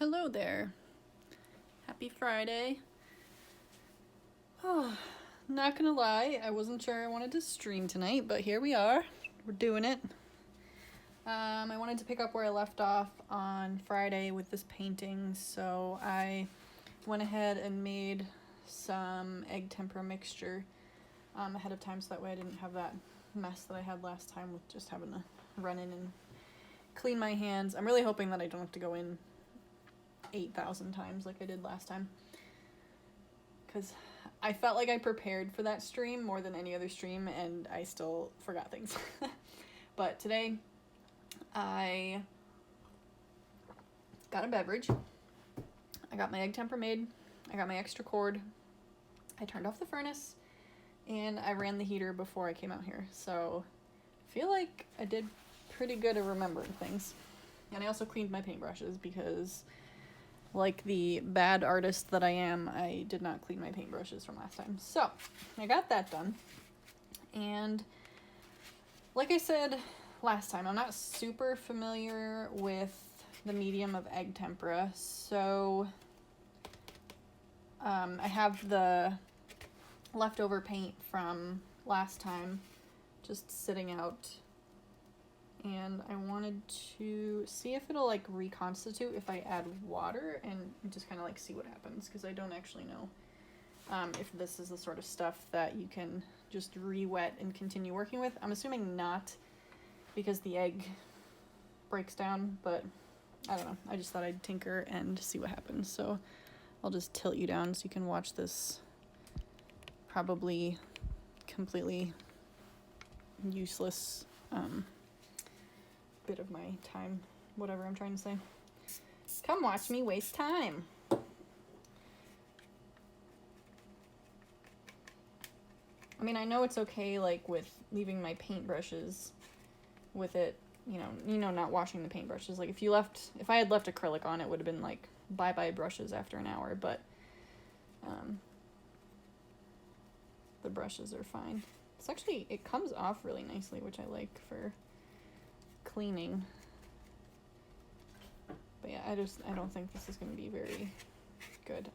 Hello there. Happy Friday. Oh, not gonna lie, I wasn't sure I wanted to stream tonight, but here we are. We're doing it. I wanted to pick up where I left off on Friday with this painting, so I went ahead and made some egg tempera mixture ahead of time, so that way I didn't have that mess that I had last time with just having to run in and clean my hands. I'm really hoping that I don't have to go in 8,000 times like I did last time, because I felt like I prepared for that stream more than any other stream and I still forgot things. But today I got a beverage. I got my egg tempera made. I got my extra cord. I turned off the furnace and I ran the heater before I came out here. So I feel like I did pretty good at remembering things. And I also cleaned my paintbrushes because, like the bad artist that I am, I did not clean my paintbrushes from last time. So I got that done. And like I said last time, I'm not super familiar with the medium of egg tempera. So I have the leftover paint from last time just sitting out, and I wanted to see if it'll like reconstitute if I add water and just kind of like see what happens, because I don't actually know if this is the sort of stuff that you can just re-wet and continue working with. I'm assuming not, because the egg breaks down, but I don't know. I just thought I'd tinker and see what happens. So I'll just tilt you down so you can watch this probably completely useless bit of my time, whatever I'm trying to say. Come watch me waste time. I mean, I know it's okay, like, with leaving my paintbrushes with it, you know, not washing the paintbrushes. Like, if I had left acrylic on, it would have been like, bye-bye brushes after an hour, but the brushes are fine. It comes off really nicely, which I like for cleaning. But yeah, I don't think this is going to be very good.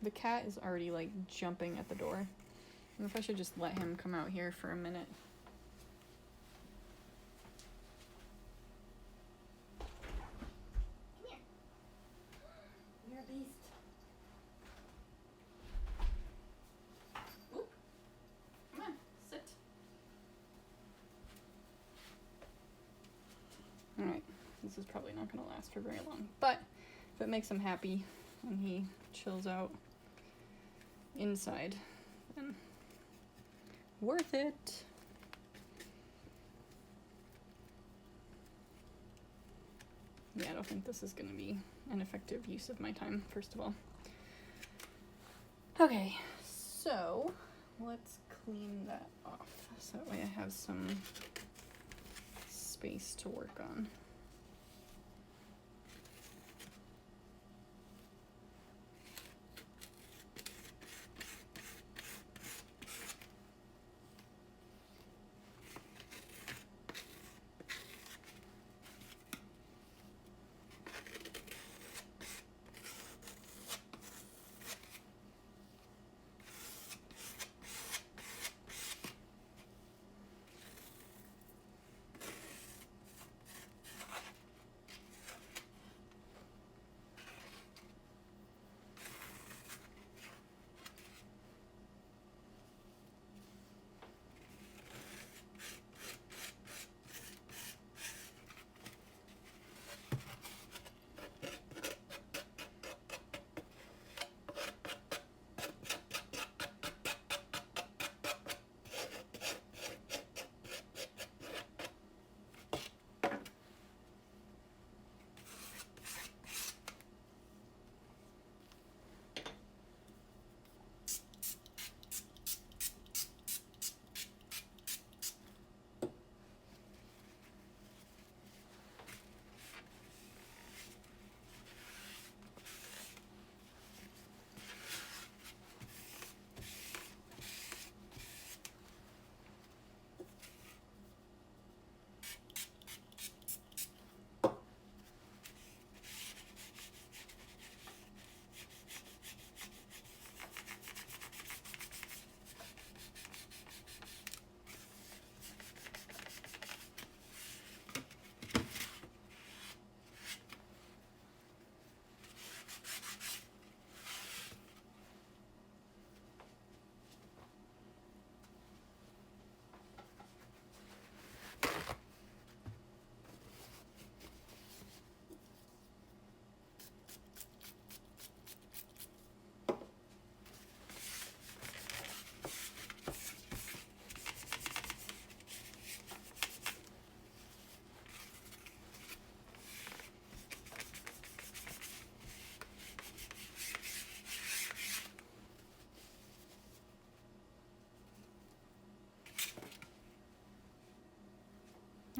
The cat is already like jumping at the door. I don't know if I should just let him come out here for a minute. Come here. You're a beast. Oop. Come on, sit. Alright, this is probably not going to last for very long, but if it makes him happy and he chills out inside, then worth it. Yeah, I don't think this is going to be an effective use of my time, first of all. Okay, so let's clean that off so that way I have some space to work on.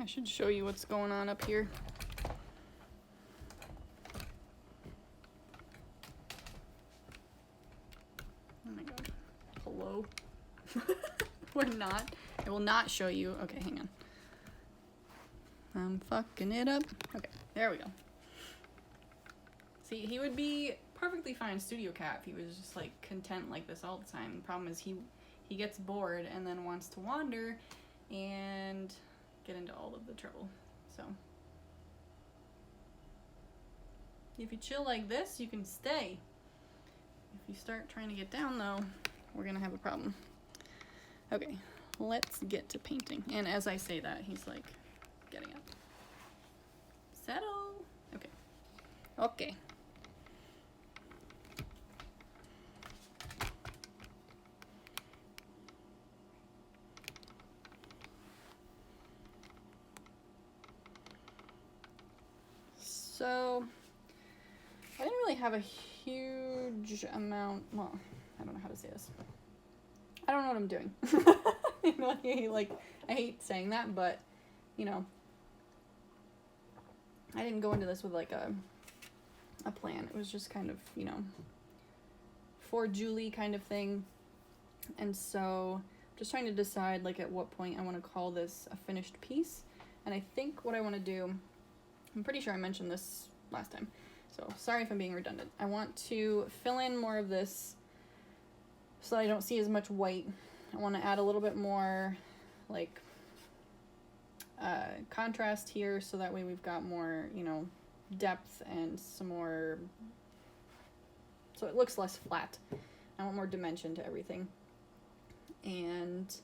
I should show you what's going on up here. Oh my god. Hello? We're not. I will not show you. Okay, hang on. I'm fucking it up. Okay, there we go. See, he would be perfectly fine studio cat if he was just like content like this all the time. The problem is he gets bored and then wants to wander and get into all of the trouble. So if you chill like this, you can stay. If you start trying to get down though, we're gonna have a problem. Okay, let's get to painting. And as I say that, he's like getting up. Settle. Okay. Okay. So, I didn't really have a huge amount, well, I don't know how to say this. I don't know what I'm doing. I hate saying that, but, you know, I didn't go into this with like a plan. It was just kind of, you know, for Julie kind of thing. And so, I'm just trying to decide like at what point I want to call this a finished piece. And I think what I want to do, I'm pretty sure I mentioned this last time, so sorry if I'm being redundant. I want to fill in more of this so that I don't see as much white. I want to add a little bit more like contrast here so that way we've got more, you know, depth and some more, so it looks less flat. I want more dimension to everything. And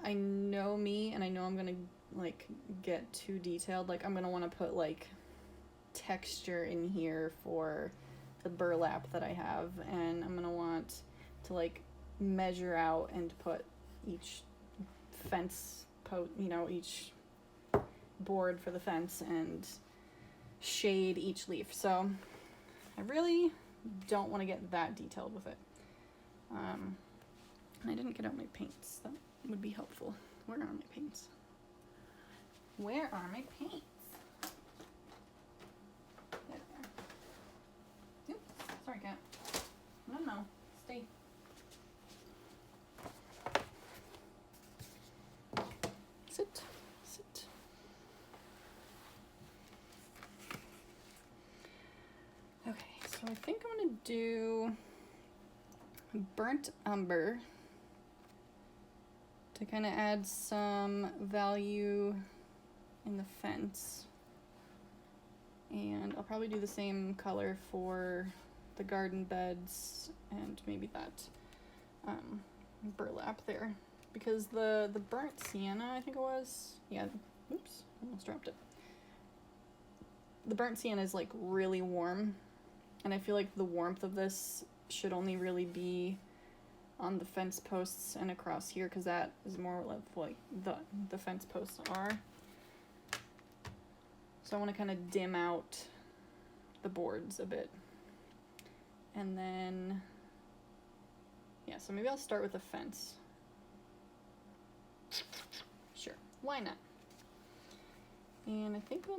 I know me, and I know I'm gonna like get too detailed. Like I'm gonna want to put like texture in here for the burlap that I have, and I'm gonna want to like measure out and put each fence you know, each board for the fence and shade each leaf. So I really don't want to get that detailed with it. And I didn't get out my paints. That would be helpful. Where are my paints? Where are my paints? There they are. Oops, sorry, cat. No, stay. Sit. Okay, so I think I'm gonna do burnt umber to kind of add some value in the fence. And I'll probably do the same color for the garden beds and maybe that burlap there. Because the burnt sienna, I think it was, yeah, oops, almost dropped it. The burnt sienna is like really warm, and I feel like the warmth of this should only really be on the fence posts and across here, because that is more like the fence posts are. So I want to kind of dim out the boards a bit. And then, yeah, so maybe I'll start with the fence. Sure, why not? And I think I'll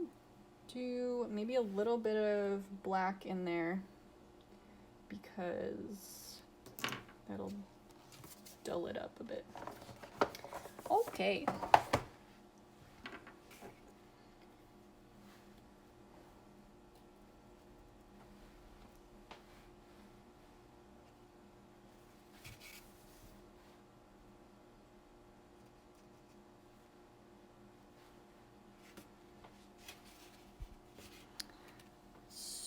do maybe a little bit of black in there because that'll dull it up a bit. Okay.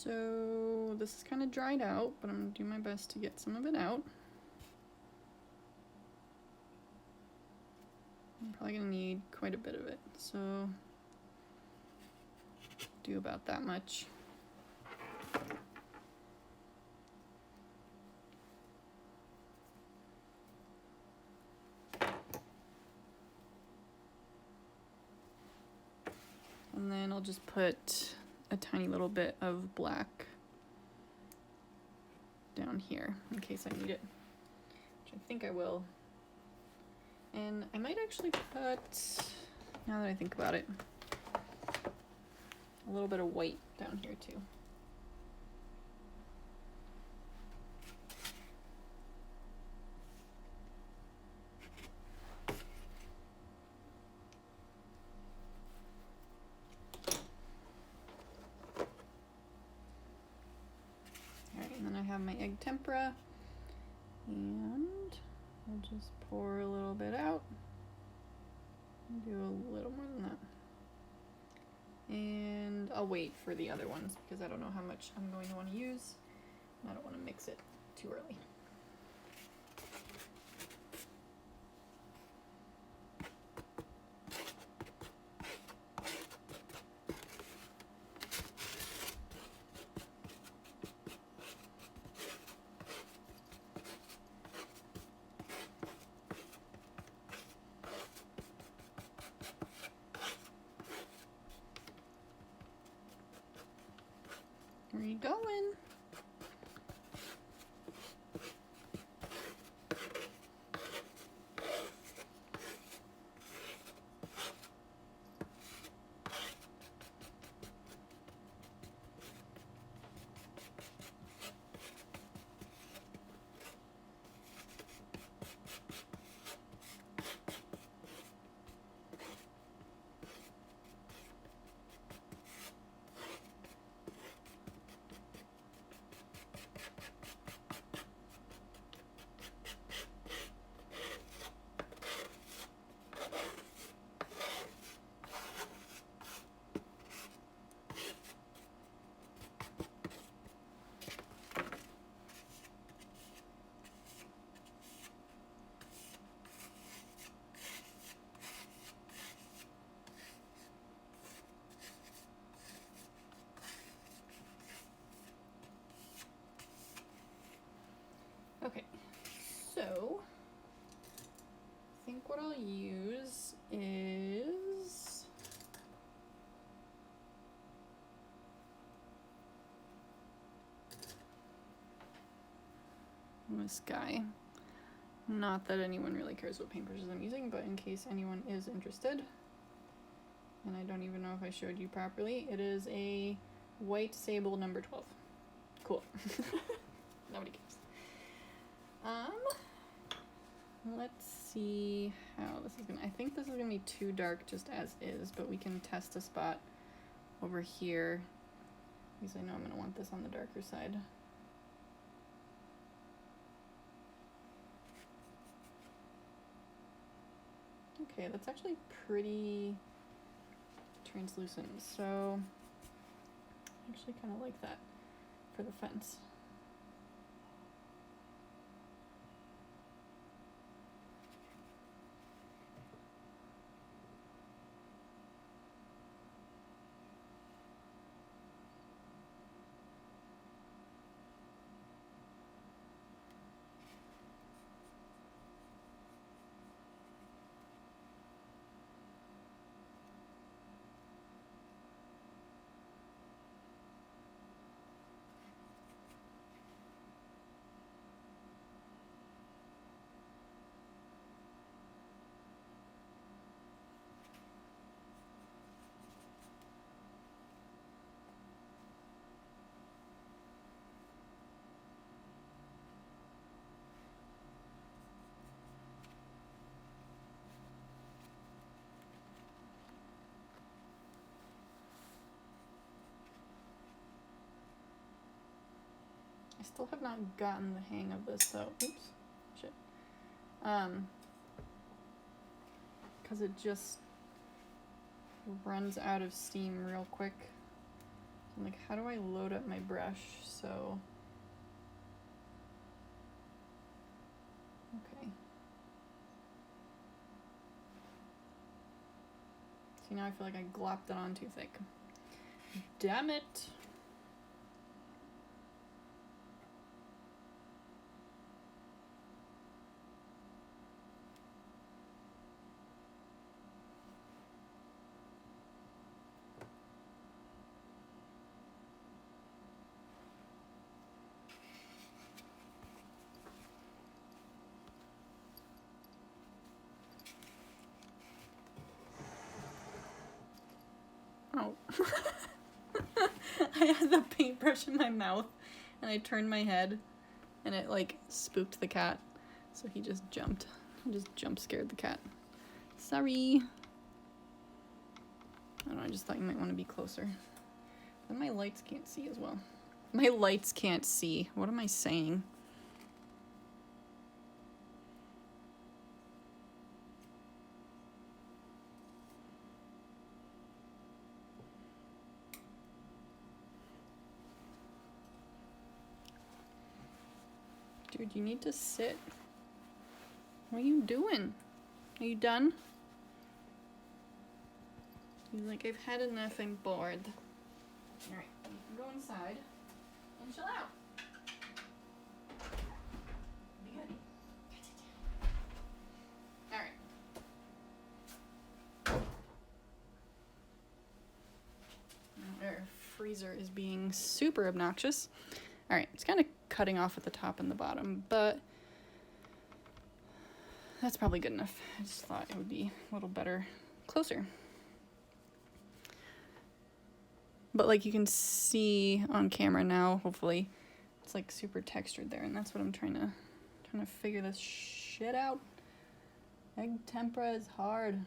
So this is kind of dried out, but I'm going to do my best to get some of it out. I'm probably going to need quite a bit of it, so do about that much. And then I'll just put a tiny little bit of black down here in case I need it, which I think I will. And I might actually put Now that I think about it. A little bit of white down here too. Alright, and then I have my egg tempera. And I'll just pour a little bit out. Do a little more than that. And I'll wait for the other ones because I don't know how much I'm going to want to use. And I don't want to mix it too early. Where are you going? Okay, so I think what I'll use is this guy. Not that anyone really cares what paintbrushes I'm using, but in case anyone is interested, and I don't even know if I showed you properly, it is a white sable number 12. Cool. Nobody cares. Let's see how this is gonna, I think this is gonna be too dark just as is, but we can test a spot over here because I know I'm gonna want this on the darker side. Okay, that's actually pretty translucent, so I actually kind of like that for the fence. I still have not gotten the hang of this though. Oops, shit. Because it just runs out of steam real quick. So I'm like, how do I load up my brush? So, okay. See, now I feel like I glopped it on too thick. Damn it. Oh. I had the paintbrush in my mouth and I turned my head and it like spooked the cat. So he just jumped. I just jump scared the cat. Sorry. I don't know, I just thought you might want to be closer. Then my lights can't see as well. My lights can't see. What am I saying? Dude, you need to sit. What are you doing? Are you done? He's like, I've had enough, I'm bored. Alright, you can go inside and chill out. Be good. Alright. Our freezer is being super obnoxious. Alright, it's kind of cutting off at the top and the bottom, but that's probably good enough. I just thought it would be a little better closer. But like you can see on camera now, hopefully, it's like super textured there, and that's what I'm trying to figure this shit out. Egg tempera is hard.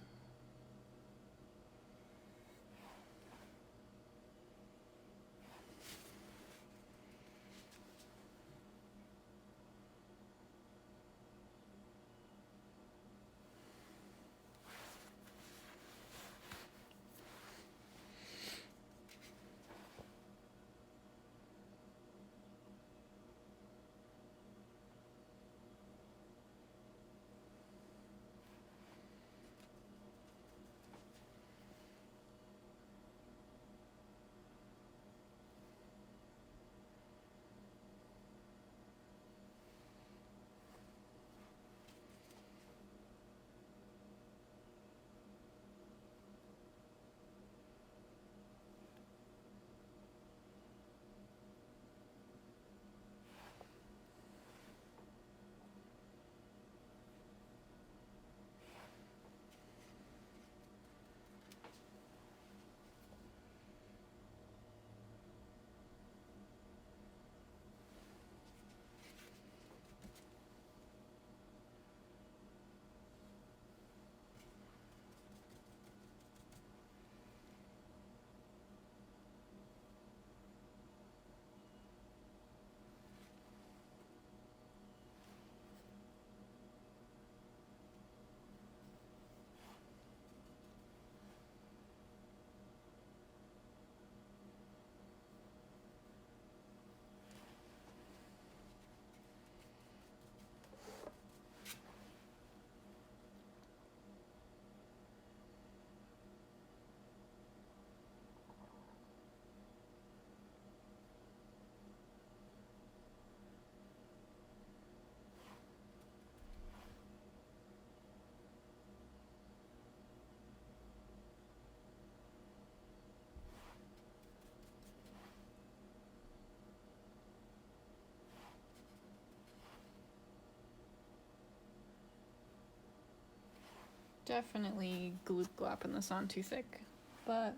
Definitely gloop glopping this on too thick, but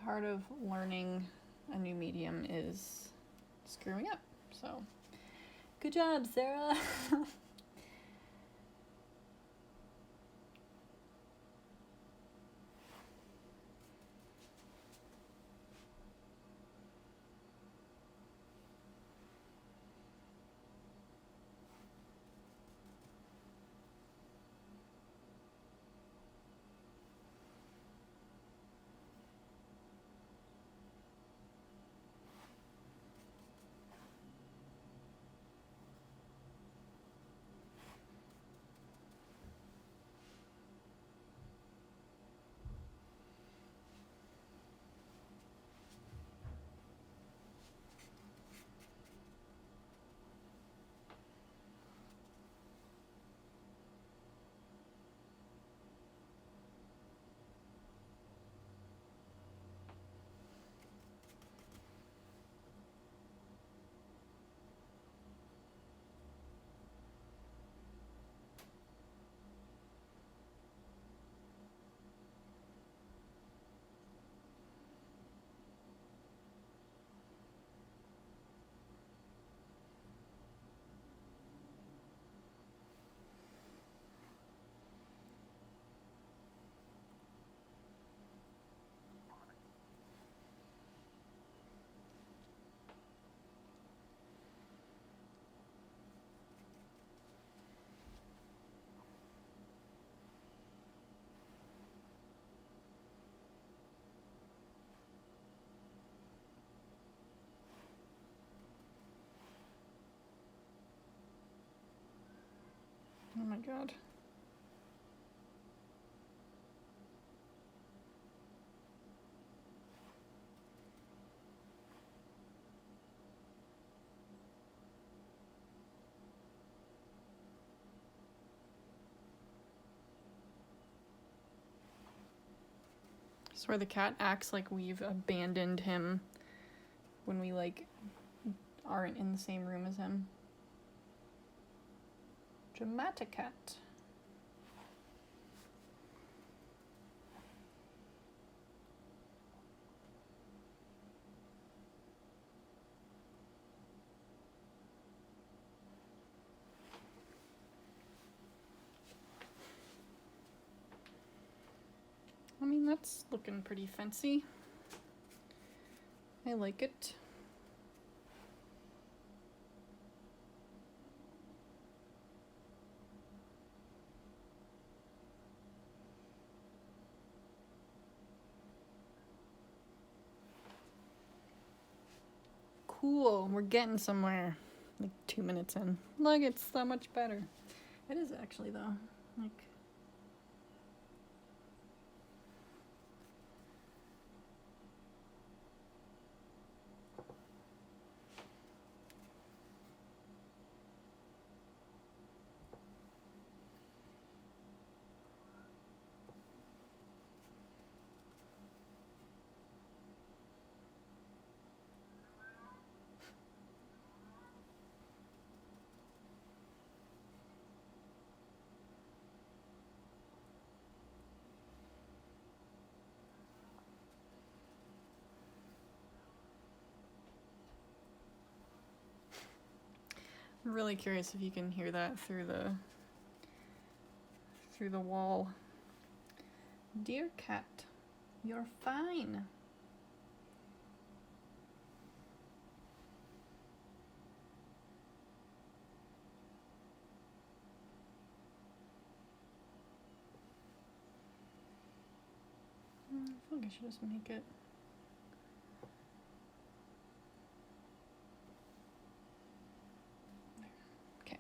part of learning a new medium is screwing up. So, good job, Sarah. God. I swear the cat acts like we've abandoned him when we, like, aren't in the same room as him. Dramatic cat. I mean, that's looking pretty fancy. I like it. Cool, we're getting somewhere. Like 2 minutes in. Look, it's so much better. It is actually, though. Like, I'm really curious if you can hear that through the wall. Dear cat, you're fine. I feel like I should just make it. Okay.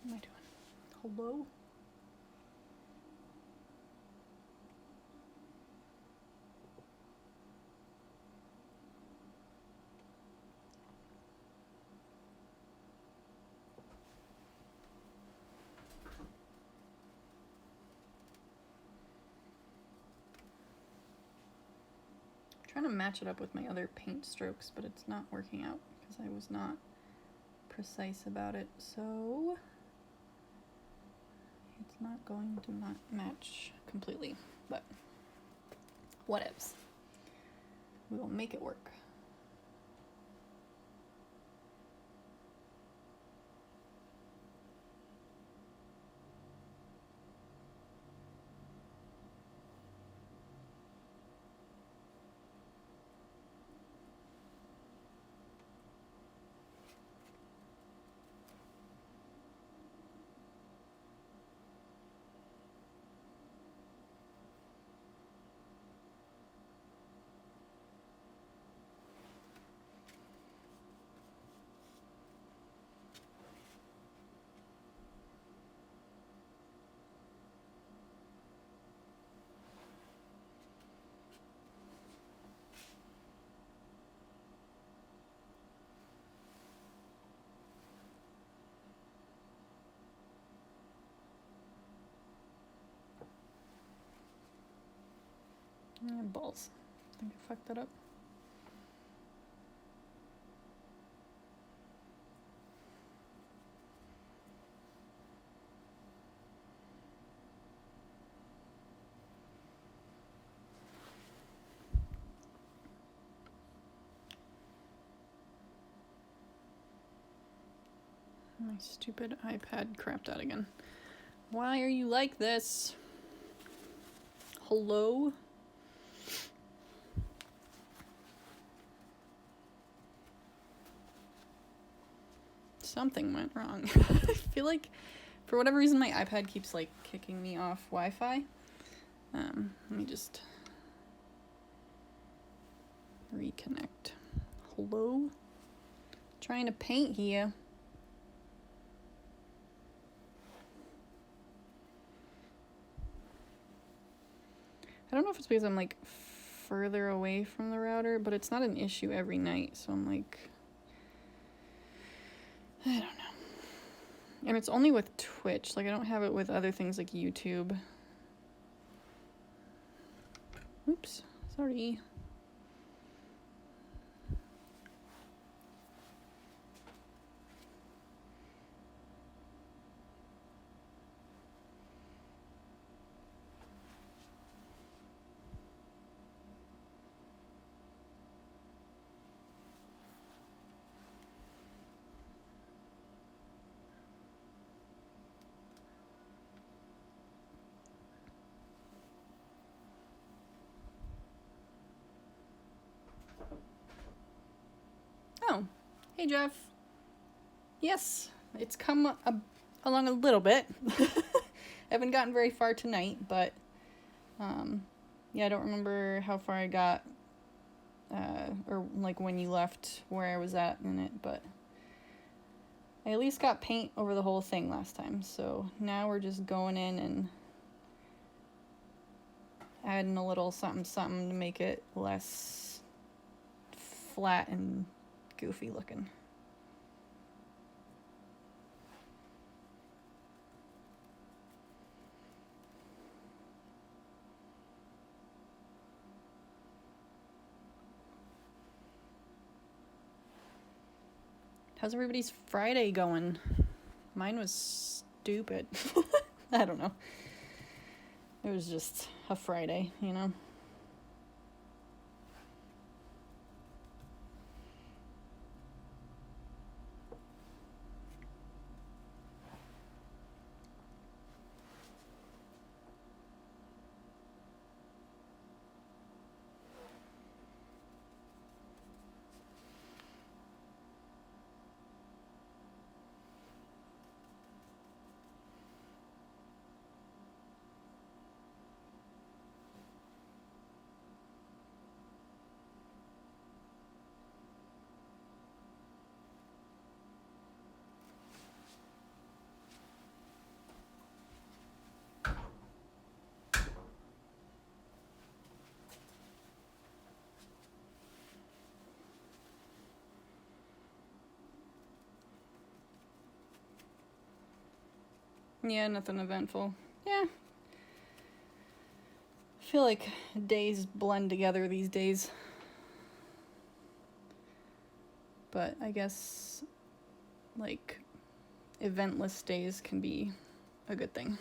What am I doing? Hello? I'm trying to match it up with my other paint strokes, but it's not working out because I was not precise about it. So it's not going to not match completely, but whatevs. We will make it work. Balls. I think I fucked that up. My stupid iPad crapped out again. Why are you like this? Hello? Something went wrong. I feel like for whatever reason my iPad keeps like kicking me off Wi-Fi. Let me just reconnect. Hello? Trying to paint here. I don't know if it's because I'm like further away from the router, but it's not an issue every night, so I'm like, I don't know. And it's only with Twitch, like I don't have it with other things like YouTube. Oops, sorry. Oh, hey Jeff. Yes, it's come along a little bit. I haven't gotten very far tonight, but yeah, I don't remember how far I got, or like when you left where I was at in it, but I at least got paint over the whole thing last time, so now we're just going in and adding a little something to make it less flat and goofy looking. How's everybody's Friday going? Mine was stupid. I don't know. It was just a Friday, you know? Yeah, nothing eventful. Yeah. I feel like days blend together these days. But I guess, like, eventless days can be a good thing.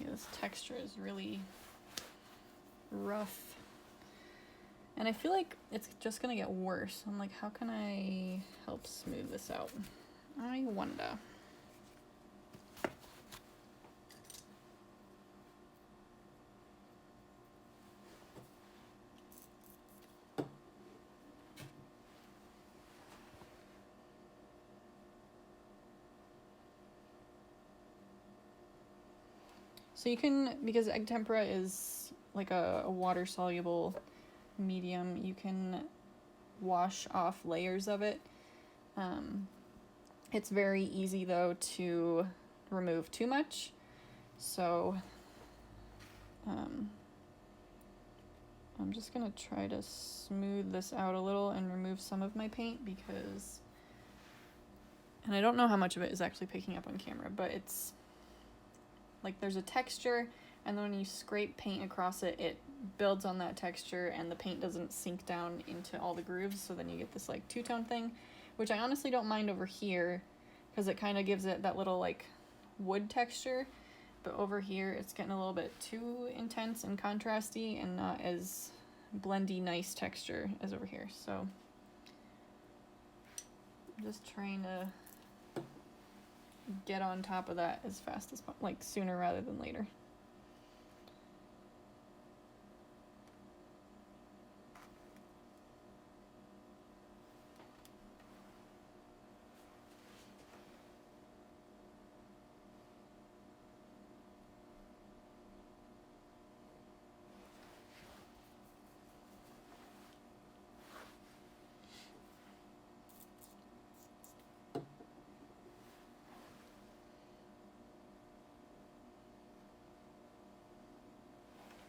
Yeah, this texture is really rough. And I feel like it's just gonna get worse. I'm like, how can I help smooth this out? I wonder. So you can, because egg tempera is like a water soluble medium, you can wash off layers of it. It's very easy though to remove too much. So I'm just gonna try to smooth this out a little and remove some of my paint because, and I don't know how much of it is actually picking up on camera, but it's like there's a texture, and then when you scrape paint across it, it builds on that texture and the paint doesn't sink down into all the grooves, so then you get this like two-tone thing, which I honestly don't mind over here because it kind of gives it that little like wood texture, but over here it's getting a little bit too intense and contrasty and not as blendy nice texture as over here. So I'm just trying to get on top of that as fast as like sooner rather than later.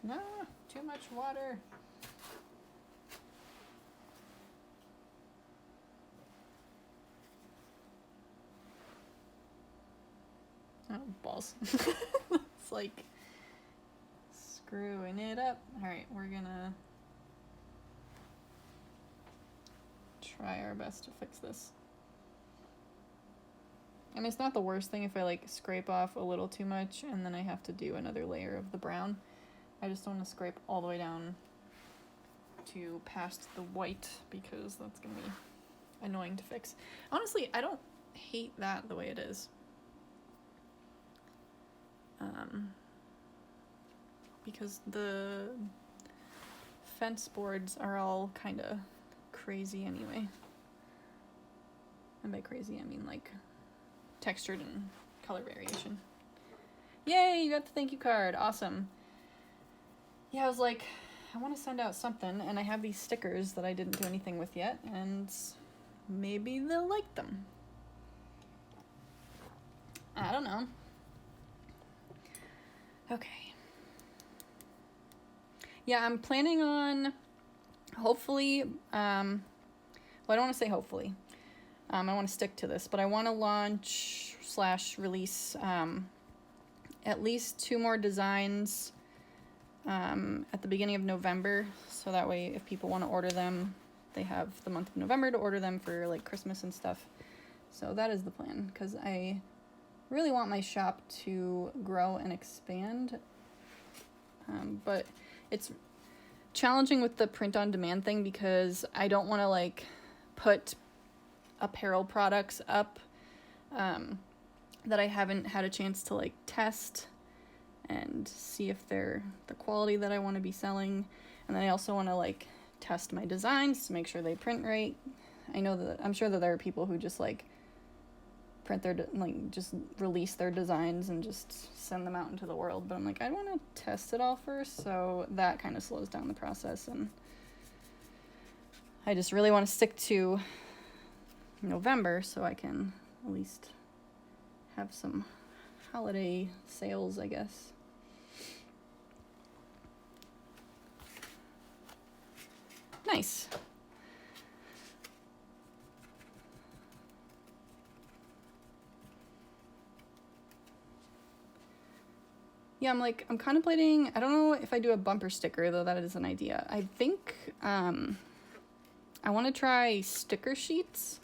No, too much water. Oh, balls. It's like screwing it up. All right, we're gonna try our best to fix this. I mean, it's not the worst thing if I like scrape off a little too much and then I have to do another layer of the brown. I just don't want to scrape all the way down to past the white because that's going to be annoying to fix. Honestly, I don't hate that the way it is. Because the fence boards are all kind of crazy anyway. And by crazy, I mean like textured and color variation. Yay, you got the thank you card. Awesome. Yeah, I was like, I want to send out something, and I have these stickers that I didn't do anything with yet, and maybe they'll like them. I don't know. Okay. Yeah, I'm planning on, hopefully, well, I don't want to say hopefully. I want to stick to this, but I want to launch / release at least 2 more designs at the beginning of November, so that way if people want to order them, they have the month of November to order them for like Christmas and stuff. So that is the plan, because I really want my shop to grow and expand, but it's challenging with the print on demand thing because I don't want to like put apparel products up that I haven't had a chance to like test and see if they're the quality that I want to be selling. And then I also want to like test my designs to make sure they print right. I'm sure that there are people who just like print their just release their designs and just send them out into the world, but I'm like, I want to test it all first, so that kind of slows down the process, and I just really want to stick to November so I can at least have some holiday sales, I guess. Nice. Yeah, I'm contemplating, I don't know if I do a bumper sticker, though that is an idea. I think I want to try sticker sheets.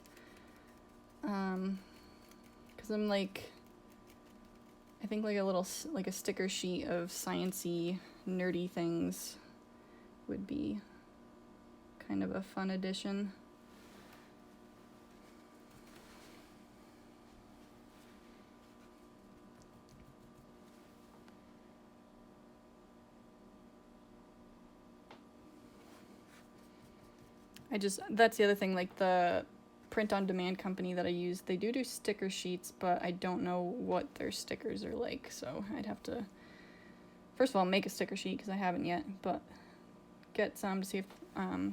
Because I'm like, I think like a sticker sheet of science-y, nerdy things would be kind of a fun addition. That's the other thing, like the print on demand company that I use, they do sticker sheets, but I don't know what their stickers are like, so I'd have to, first of all, make a sticker sheet because I haven't yet, but get some to see if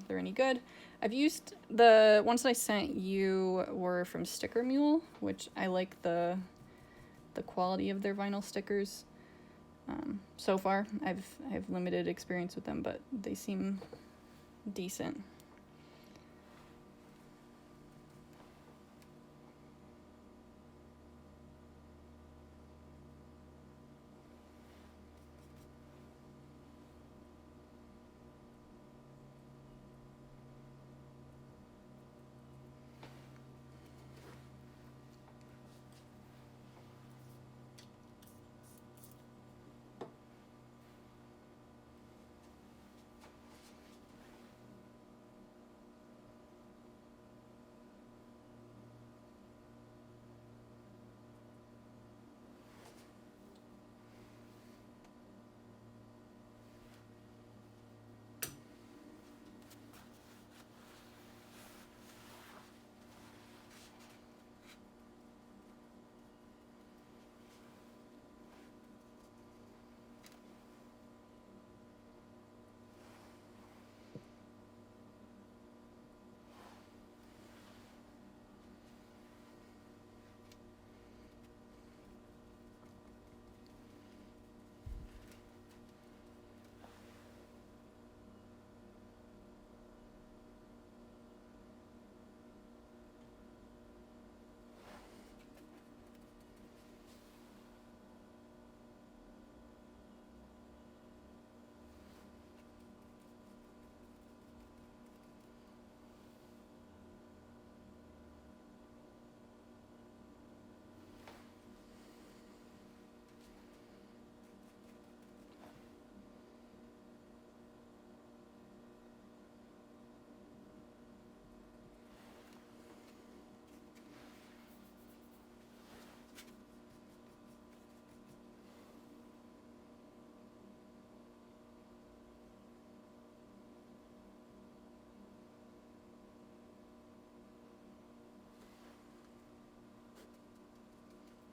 they're any good. I've used the ones that I sent you were from Sticker Mule, which I like the quality of their vinyl stickers. So far, I have limited experience with them, but they seem decent.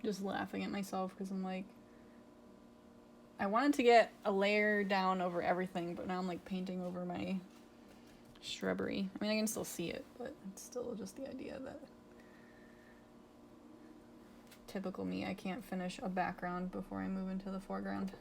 just laughing at myself because I'm like, I wanted to get a layer down over everything, but now I'm like painting over my shrubbery. I mean, I can still see it, but it's still just the idea that typical me, I can't finish a background before I move into the foreground.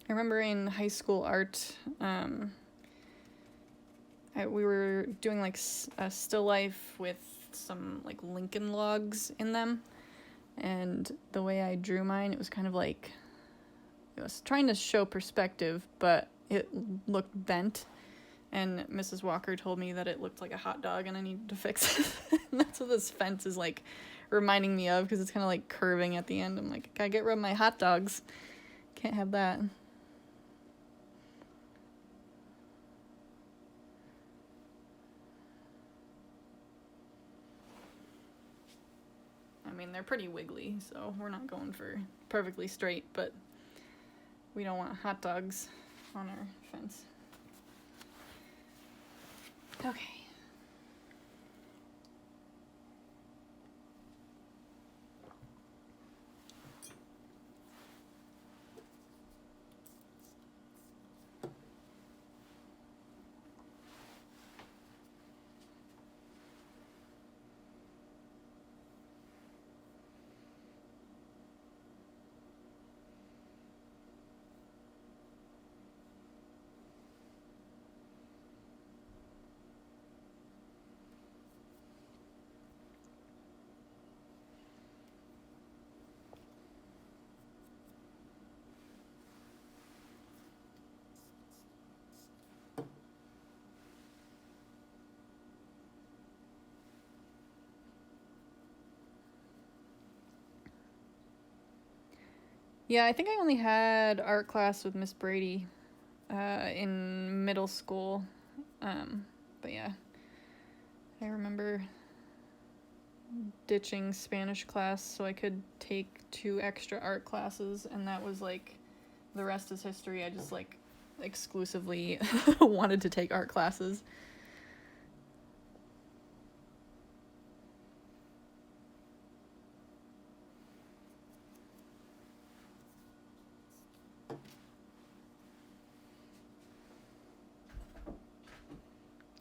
I remember in high school art, we were doing like a still life with some like Lincoln logs in them, and the way I drew mine, it was kind of like, it was trying to show perspective, but it looked bent, and Mrs. Walker told me that it looked like a hot dog and I needed to fix it. And that's what this fence is like reminding me of, because it's kind of like curving at the end. I'm like, gotta get rid of my hot dogs. Can't have that. I mean, they're pretty wiggly, so we're not going for perfectly straight, but we don't want hot dogs on our fence. Okay. Yeah, I think I only had art class with Miss Brady in middle school. But yeah, I remember ditching Spanish class so I could take 2 extra art classes, and that was like, the rest is history. I just like exclusively wanted to take art classes.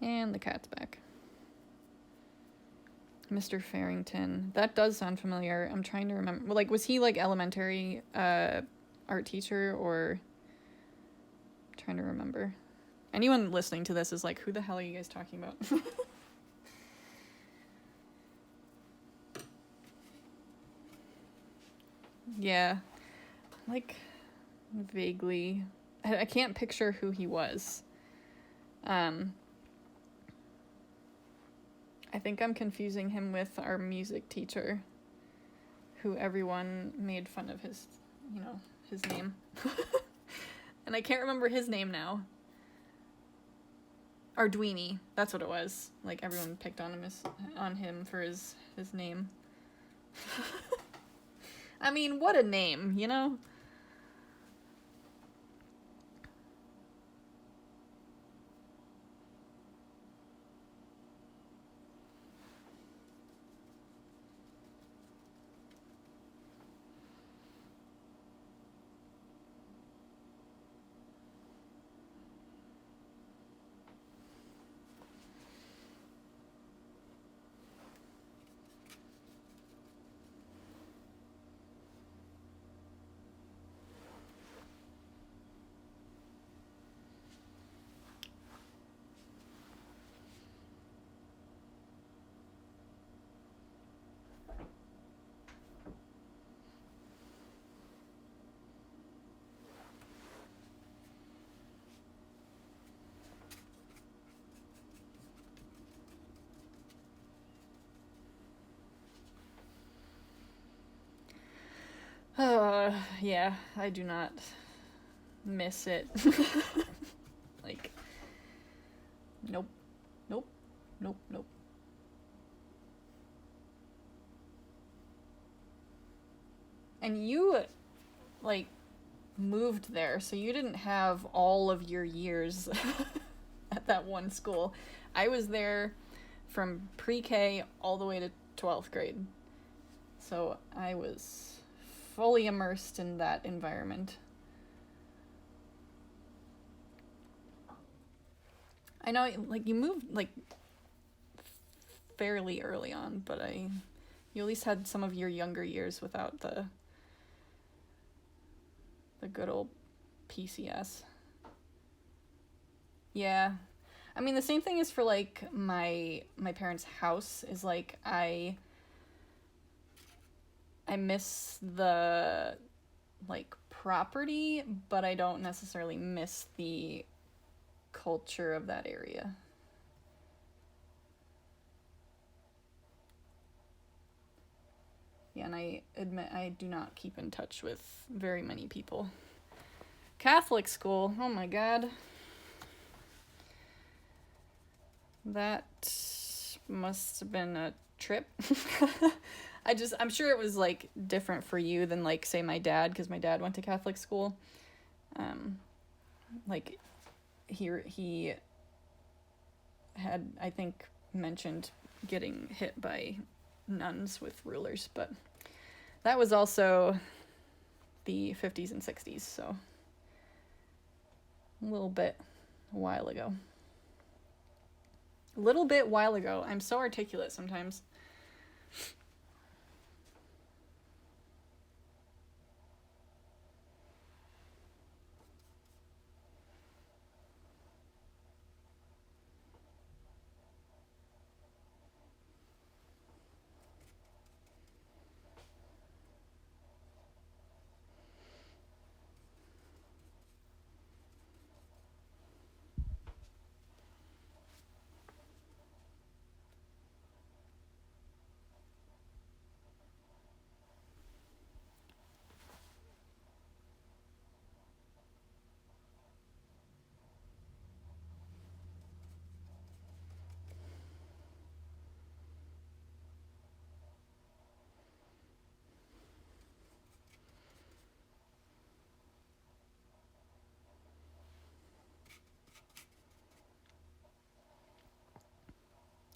And the cat's back. Mr. Farrington. That does sound familiar. I'm trying to remember. Well, like, was he like elementary art teacher, or... I'm trying to remember. Anyone listening to this is like, who the hell are you guys talking about? Yeah. Like, vaguely. I can't picture who he was. I think I'm confusing him with our music teacher, who everyone made fun of his name. And I can't remember his name now. Arduini, that's what it was. Like, everyone picked on him for his name. I mean, what a name, you know? Yeah, I do not miss it. Like, nope, nope, nope, nope. And you, like, moved there, so you didn't have all of your years at that one school. I was there from pre-K all the way to 12th grade. So I was fully immersed in that environment. I know, like, you moved, like, fairly early on, but you at least had some of your younger years without the good old PCS. Yeah. I mean, the same thing is for, like, my parents' house is, like, I miss the, like, property, but I don't necessarily miss the culture of that area. Yeah, and I admit I do not keep in touch with very many people. Catholic school, oh my god. That must have been a trip. I'm sure it was, like, different for you than, like, say my dad, because my dad went to Catholic school. Like, he had, I think, mentioned getting hit by nuns with rulers, but that was also the 50s and 60s, so a little bit while ago. I'm so articulate sometimes.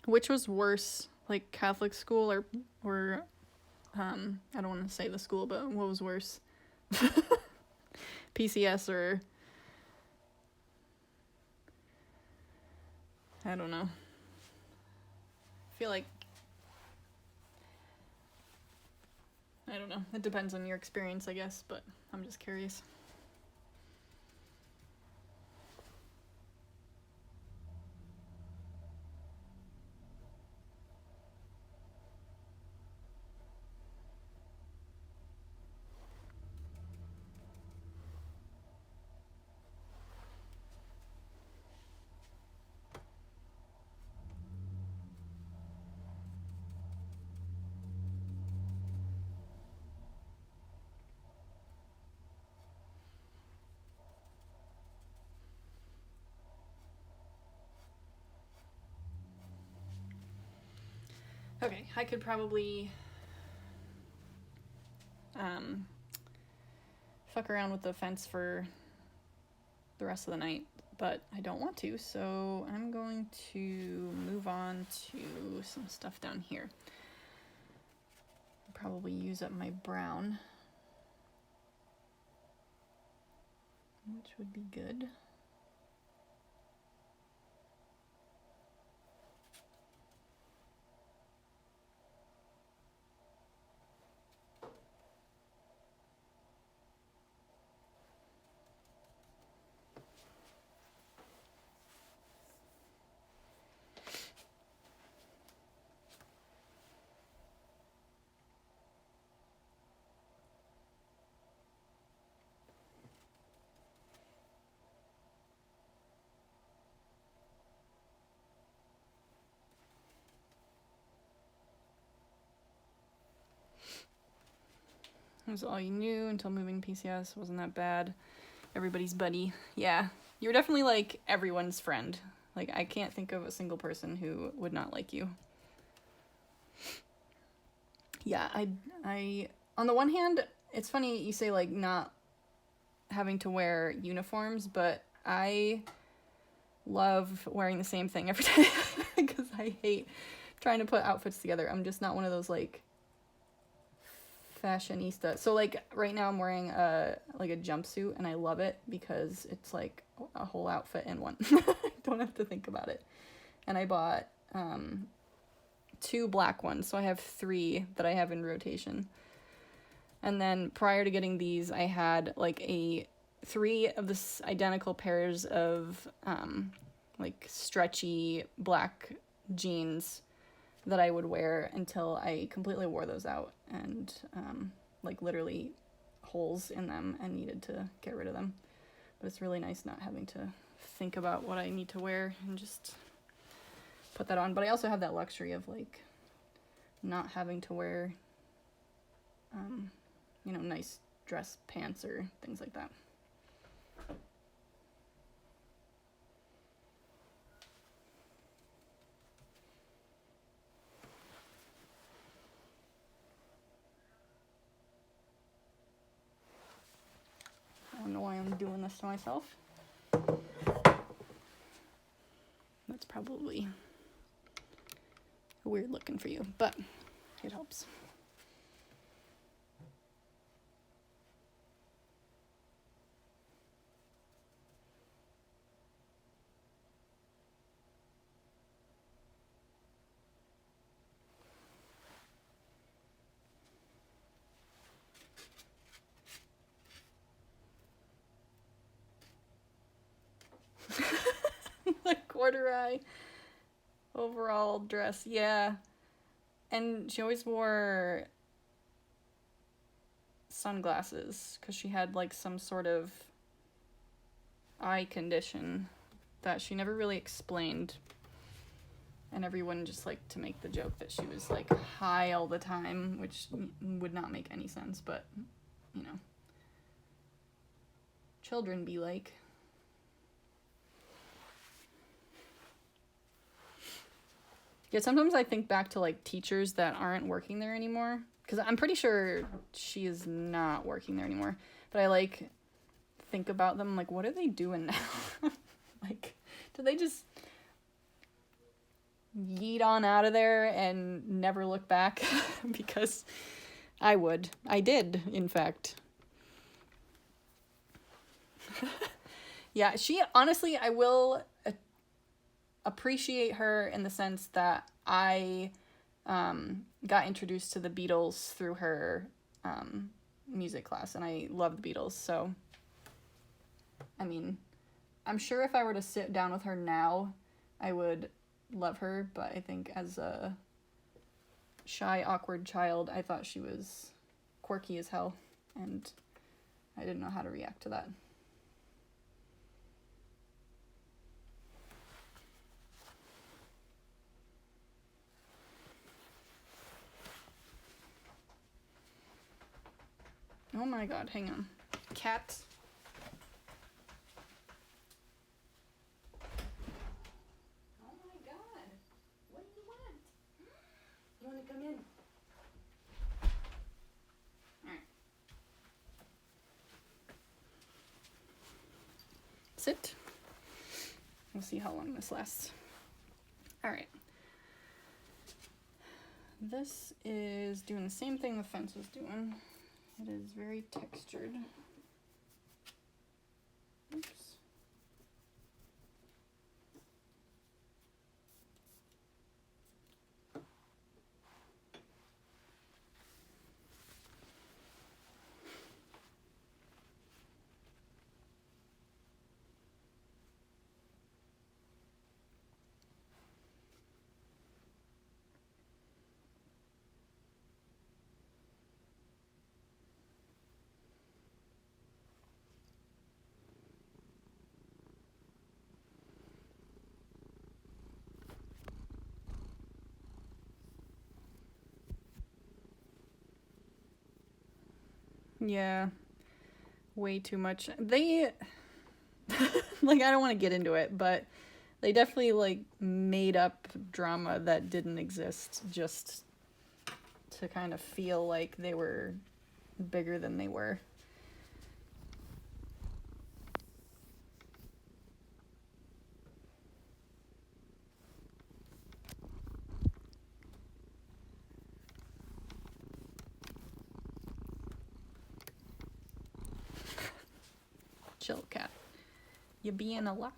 Which was worse, like Catholic school or I don't want to say the school, but what was worse? PCS or I don't know. I feel like I don't know. It depends on your experience, I guess, but I'm just curious. Okay, I could probably fuck around with the fence for the rest of the night, but I don't want to, so I'm going to move on to some stuff down here. Probably use up my brown, which would be good. That was all you knew until moving PCS. Wasn't that bad. Everybody's buddy. Yeah, you're definitely, like, everyone's friend. Like, I can't think of a single person who would not like you. Yeah, I on the one hand, it's funny you say, like, not having to wear uniforms, but I love wearing the same thing every day because I hate trying to put outfits together. I'm just not one of those, like, fashionista. So, like, right now I'm wearing a jumpsuit, and I love it because it's like a whole outfit in one. I don't have to think about it. And I bought 2 black ones, so I have 3 that I have in rotation. And then prior to getting these, I had, like, a 3 of this identical pairs of like stretchy black jeans that I would wear until I completely wore those out and like literally holes in them and needed to get rid of them. But it's really nice not having to think about what I need to wear and just put that on. But I also have that luxury of like not having to wear nice dress pants or things like that. I don't know why I'm doing this to myself. That's probably weird looking for you, but it helps. The corduroy overall dress, yeah. And she always wore sunglasses because she had like some sort of eye condition that she never really explained. And everyone just liked to make the joke that she was like high all the time, which would not make any sense, but children be like. Yeah, sometimes I think back to like teachers that aren't working there anymore, because I'm pretty sure she is not working there anymore, but I like think about them like, what are they doing now? Like, do they just yeet on out of there and never look back? Because I did, in fact. Yeah, she honestly, I will appreciate her in the sense that I got introduced to the Beatles through her music class, and I love the Beatles. So I mean, I'm sure if I were to sit down with her now, I would love her, but I think as a shy, awkward child, I thought she was quirky as hell, and I didn't know how to react to that. Oh my god, hang on. Cat. Oh my god. What do you want? You want to come in? Alright. Sit. We'll see how long this lasts. Alright. This is doing the same thing the fence was doing. It is very textured. Oops. Yeah, way too much. They, like, I don't want to get into it, but they definitely, like, made up drama that didn't exist just to kind of feel like they were bigger than they were. Chill, cat. You being a lot.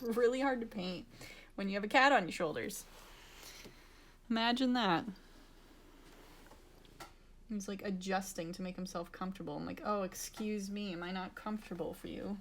It's really hard to paint when you have a cat on your shoulders. Imagine that. He's like adjusting to make himself comfortable. I'm like, oh, excuse me, am I not comfortable for you?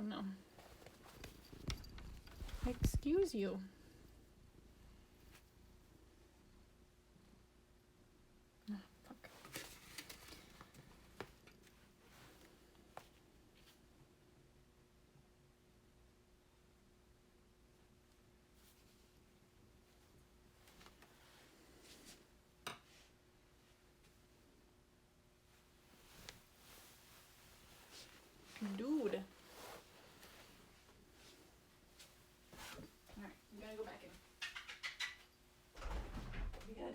No. Excuse you. Oh, fuck. Dude. Alright, I'm gonna go back in. We good?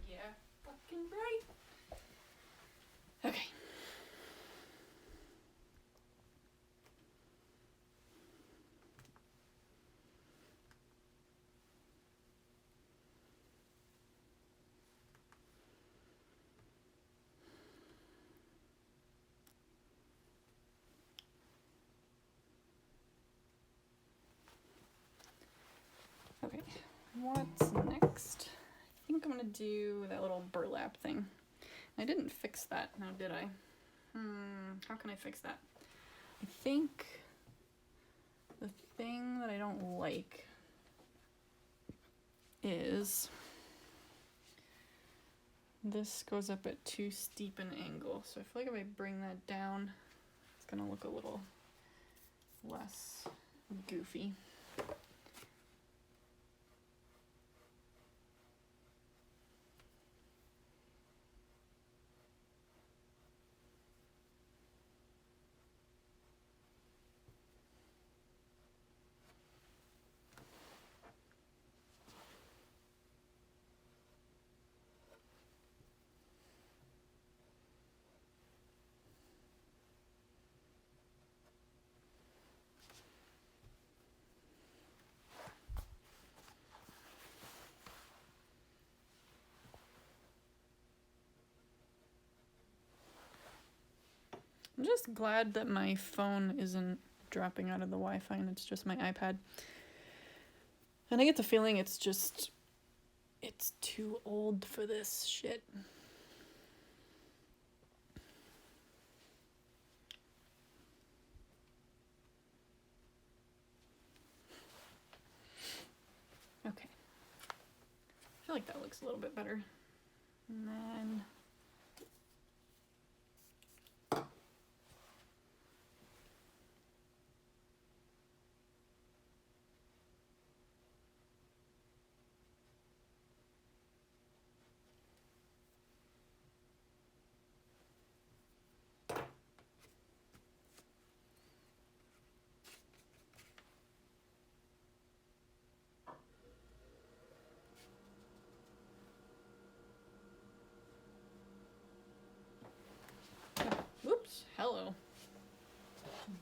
Yeah, fucking right. Okay. Okay, what's next? I think I'm gonna do that little burlap thing. I didn't fix that, now did I? How can I fix that? I think the thing that I don't like is this goes up at too steep an angle. So I feel like if I bring that down, it's gonna look a little less goofy. I'm just glad that my phone isn't dropping out of the Wi-Fi and it's just my iPad. And I get the feeling it's too old for this shit. Okay. I feel like that looks a little bit better. And then whoops, hello.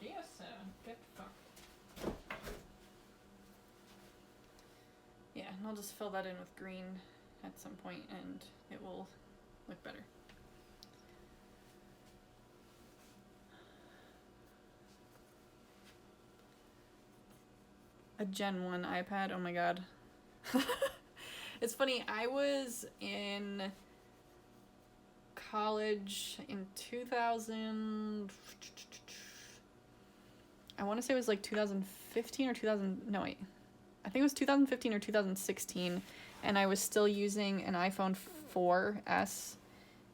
Dear sir, get fucked. Yeah, and I'll just fill that in with green at some point and it will look better. A Gen 1 iPad, oh my god. It's funny, I was in college in 2000, I want to say it was like 2015 or 2000, no wait, I think it was 2015 or 2016, and I was still using an iPhone 4S,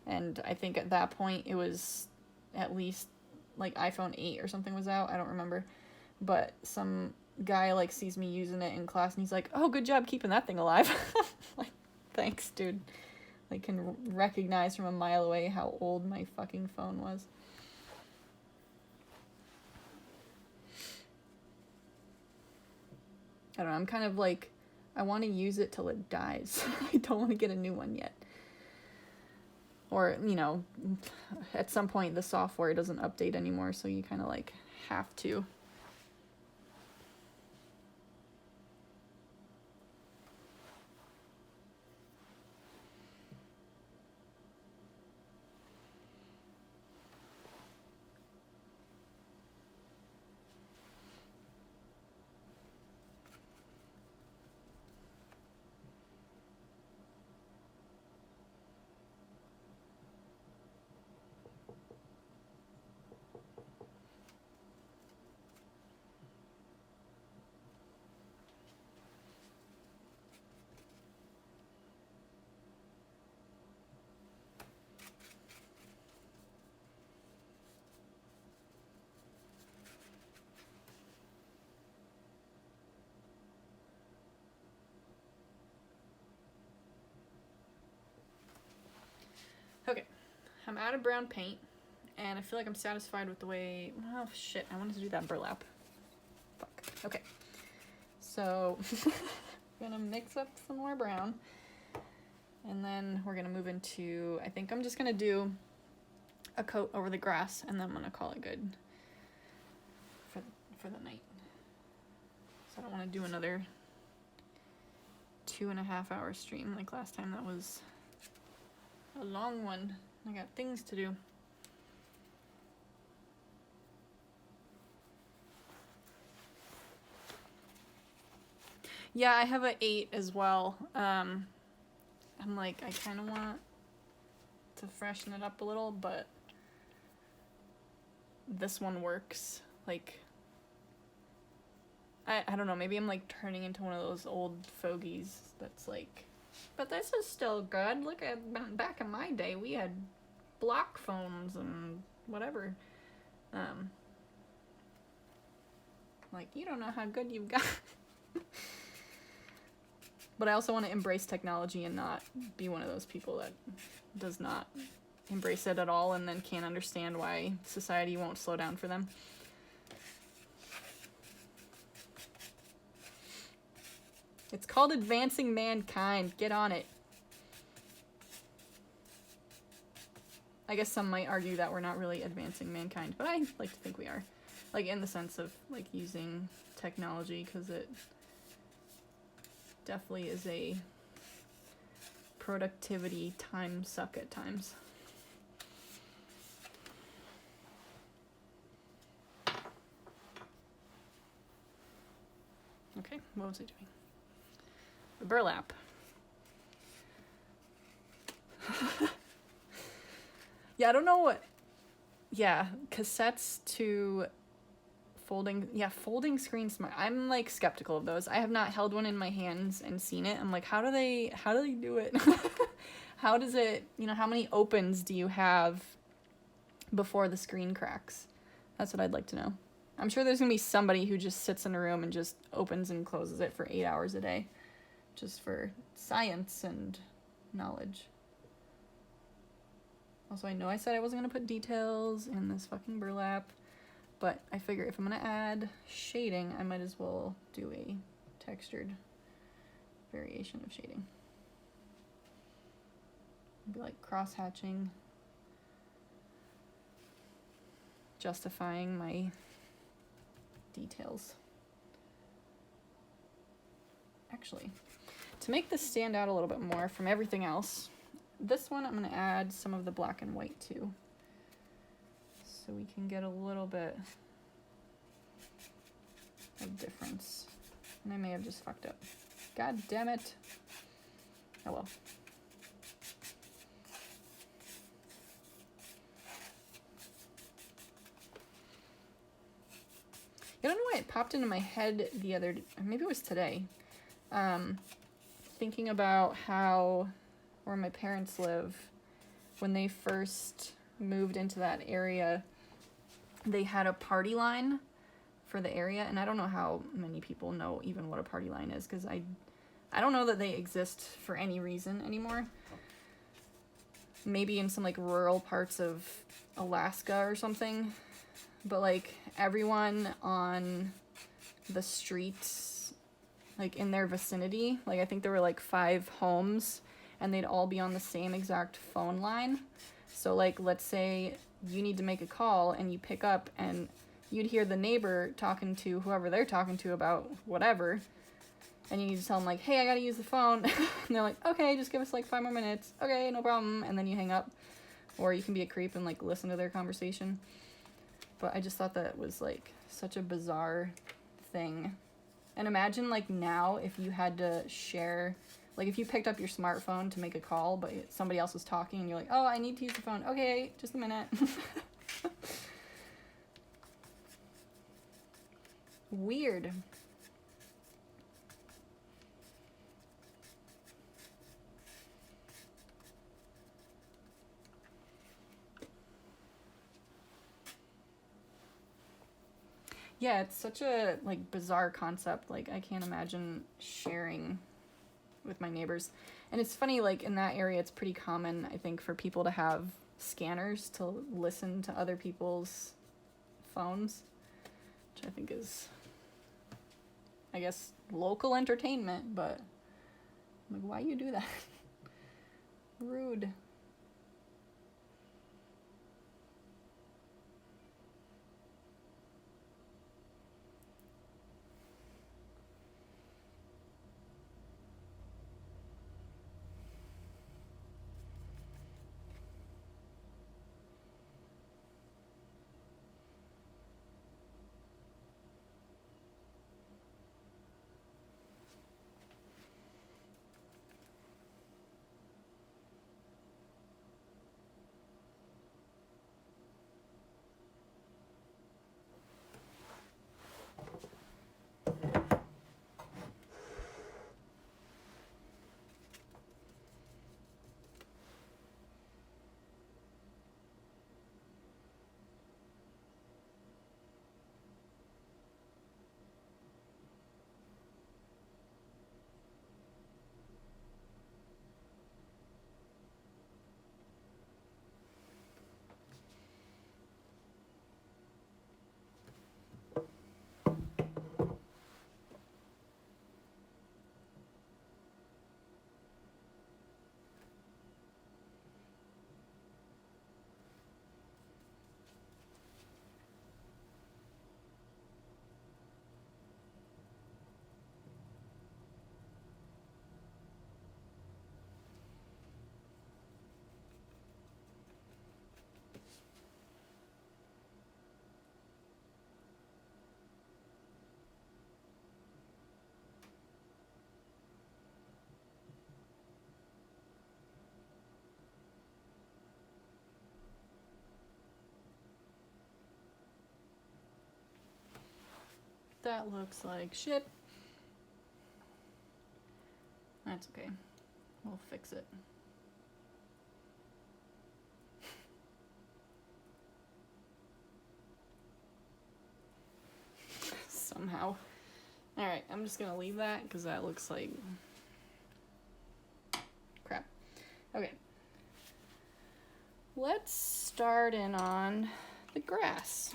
and I think at that point it was at least like iPhone 8 or something was out, I don't remember, but some guy like sees me using it in class and he's like, oh, good job keeping that thing alive. Like, thanks, dude. Like, can recognize from a mile away how old my fucking phone was. I don't know, I'm kind of like, I want to use it till it dies. I don't want to get a new one yet. Or, you know, at some point the software doesn't update anymore, so you kind of like have to. Okay, I'm out of brown paint, and I feel like I'm satisfied with the way, oh shit, I wanted to do that burlap. Fuck. Okay, so I'm gonna mix up some more brown, and then we're gonna move into, I think I'm just gonna do a coat over the grass, and then I'm gonna call it good for the night. So I don't want to do another 2.5 hour stream like last time. That was a long one. I got things to do. Yeah, I have an 8 as well. I'm like, I kind of want to freshen it up a little, but this one works. Like, I don't know, maybe I'm like turning into one of those old fogies that's like, but this is still good. Look at back in my day, we had block phones and whatever. Like, you don't know how good you've got. But I also want to embrace technology and not be one of those people that does not embrace it at all and then can't understand why society won't slow down for them. It's called advancing mankind. Get on it. I guess some might argue that we're not really advancing mankind, but I like to think we are. Like, in the sense of, like, using technology, because it definitely is a productivity time suck at times. Okay, what was I doing? The burlap. Yeah, I don't know what. Yeah, cassettes to folding. Yeah, folding screen smart. I'm like skeptical of those. I have not held one in my hands and seen it. I'm like, how do they do it? How does it, how many opens do you have before the screen cracks? That's what I'd like to know. I'm sure there's gonna be somebody who just sits in a room and just opens and closes it for 8 hours a day, just for science and knowledge. Also, I know I said I wasn't gonna put details in this fucking burlap, but I figure if I'm gonna add shading, I might as well do a textured variation of shading. Be like cross-hatching, justifying my details. Actually, to make this stand out a little bit more from everything else, this one I'm going to add some of the black and white too, so we can get a little bit of difference. And I may have just fucked up. God damn it. Oh well. I don't know why it popped into my head the other day, maybe it was today, thinking about where my parents live, when they first moved into that area, they had a party line for the area, and I don't know how many people know even what a party line is, because I don't know that they exist for any reason anymore. Maybe in some like rural parts of Alaska or something, but like everyone on the streets like in their vicinity. Like I think there were like 5 homes and they'd all be on the same exact phone line. So like let's say you need to make a call and you pick up and you'd hear the neighbor talking to whoever they're talking to about whatever, and you need to tell them like, hey, I gotta use the phone. And they're like, okay, just give us like 5 more minutes. Okay, no problem. And then you hang up. Or you can be a creep and like listen to their conversation. But I just thought that was like such a bizarre thing. And imagine like now if you had to share, like if you picked up your smartphone to make a call, but somebody else was talking and you're like, oh, I need to use the phone. Okay, just a minute. Weird. Yeah, it's such a like bizarre concept. Like I can't imagine sharing with my neighbors. And it's funny, like in that area it's pretty common, I think, for people to have scanners to listen to other people's phones, which I think is, I guess, local entertainment, but I'm like, why you do that? Rude. That looks like shit. That's okay. We'll fix it. Somehow. Alright, I'm just gonna leave that because that looks like crap. Okay. Let's start in on the grass.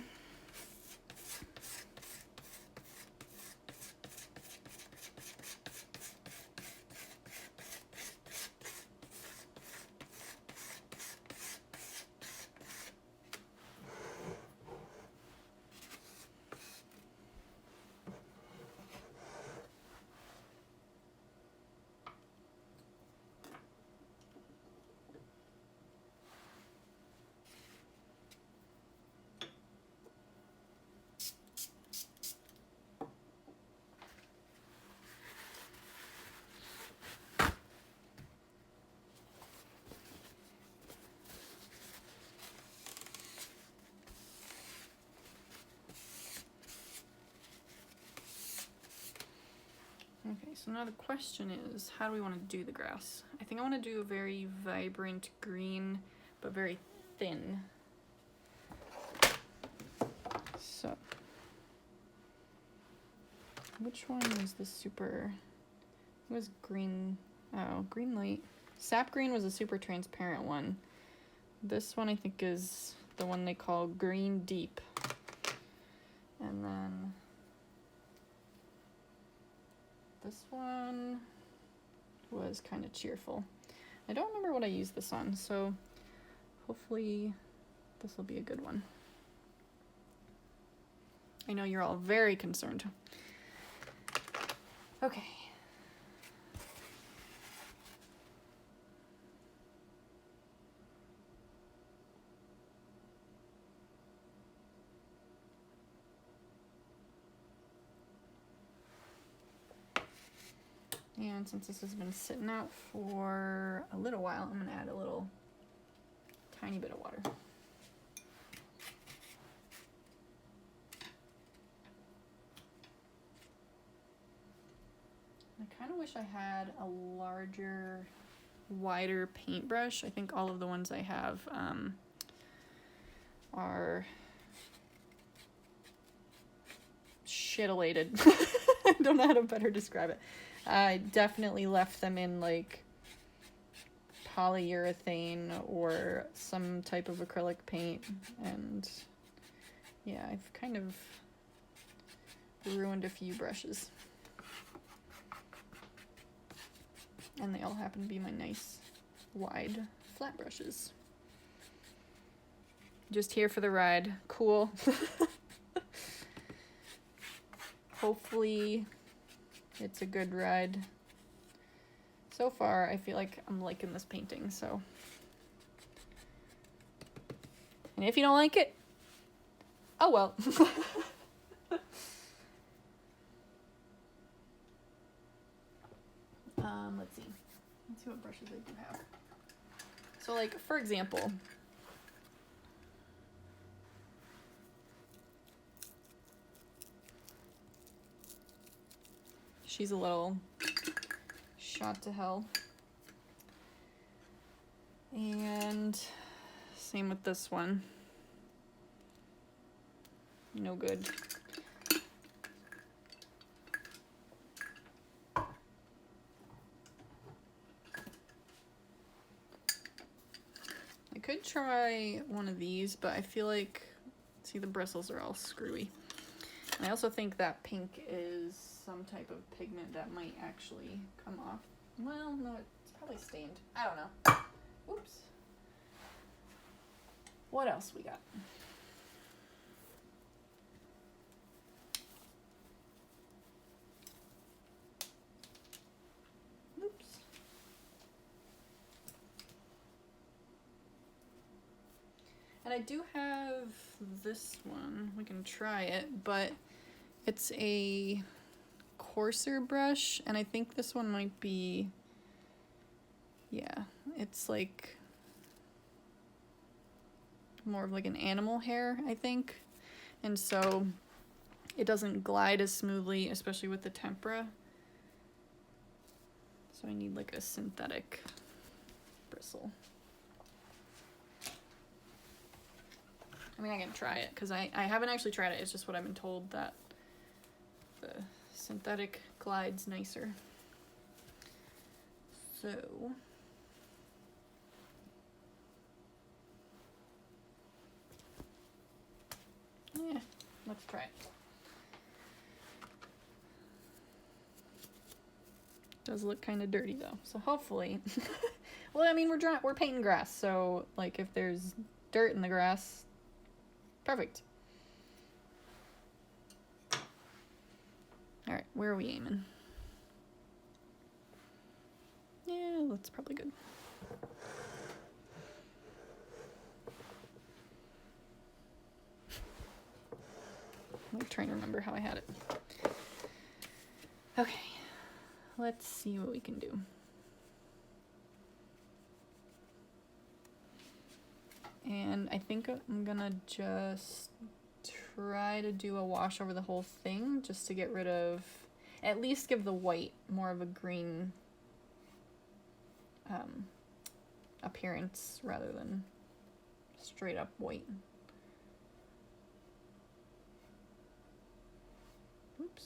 Okay, so now the question is, how do we want to do the grass? I think I want to do a very vibrant green, but very thin. So, which one was the super, it was green, oh, green light. Sap green was a super transparent one. This one I think is the one they call green deep. And then This one was kind of cheerful. I don't remember what I used this on, so hopefully this will be a good one. I know you're all very concerned. Okay. And since this has been sitting out for a little while, I'm gonna add a little tiny bit of water. I kind of wish I had a larger, wider paintbrush. I think all of the ones I have are shitillated. I don't know how to better describe it. I definitely left them in like polyurethane or some type of acrylic paint, and yeah, I've kind of ruined a few brushes. And they all happen to be my nice wide flat brushes. Just here for the ride. Cool. Hopefully it's a good ride. So far, I feel like I'm liking this painting, so. And if you don't like it, oh well. Let's see. Let's see what brushes I do have. So like, for example, she's a little shot to hell. And same with this one. No good. I could try one of these, but I feel like, see, the bristles are all screwy. And I also think that pink is some type of pigment that might actually come off. Well, no, it's probably stained. I don't know. Oops. What else we got? Oops. And I do have this one. We can try it, but it's a coarser brush, and I think this one might be, yeah, it's like more of like an animal hair, I think. And so it doesn't glide as smoothly, especially with the Tempera. So I need like a synthetic bristle. I mean, I can try it, because I haven't actually tried it. It's just what I've been told, that the synthetic glides nicer. So yeah, let's try it. Does look kind of dirty though, so hopefully. Well, I mean, we're painting grass, so like if there's dirt in the grass, perfect. All right, where are we aiming? Yeah, that's probably good. I'm trying to remember how I had it. Okay, let's see what we can do. And I think I'm gonna just try to do a wash over the whole thing, just to get rid of, at least give the white more of a green appearance rather than straight up white. Oops.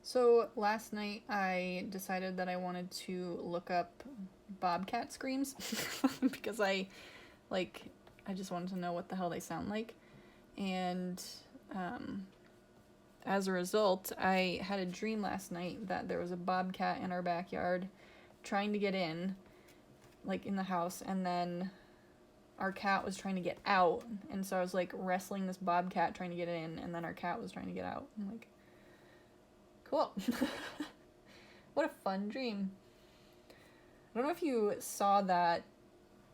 So last night I decided that I wanted to look up bobcat screams because like I just wanted to know what the hell they sound like. And um, as a result, I had a dream last night that there was a bobcat in our backyard trying to get in, like in the house, and then our cat was trying to get out. And so I was like wrestling this bobcat trying to get in, and then our cat was trying to get out. I'm like, cool. What a fun dream. I don't know if you saw that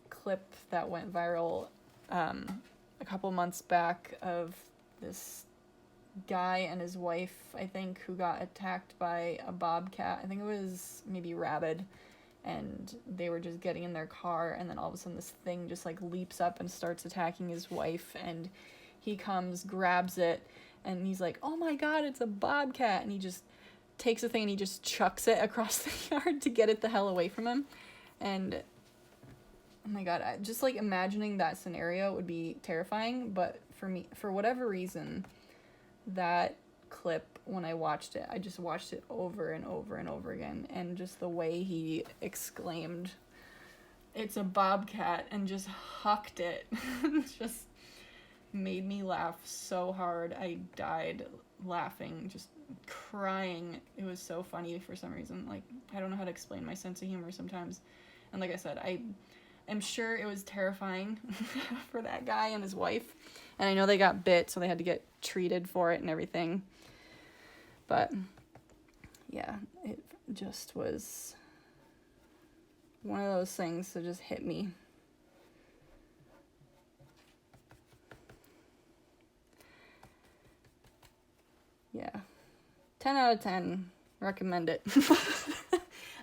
clip that went viral a couple months back of this guy and his wife, I think, who got attacked by a bobcat. I think it was maybe rabid. And they were just getting in their car, and then all of a sudden this thing just like leaps up and starts attacking his wife, and he comes, grabs it, and he's like, oh my god, it's a bobcat, and he just takes the thing and he just chucks it across the yard to get it the hell away from him. And oh my god, just like imagining that scenario would be terrifying. But for me, for whatever reason, that clip, when I watched it, I just watched it over and over and over again, and just the way he exclaimed, it's a bobcat, and just hucked it just made me laugh so hard. I died laughing, just crying. It was so funny for some reason. Like, I don't know how to explain my sense of humor sometimes. And like I said, I am sure it was terrifying for that guy and his wife. And I know they got bit, so they had to get treated for it and everything. But yeah, it just was one of those things that just hit me. Yeah. 10 out of 10. Recommend it.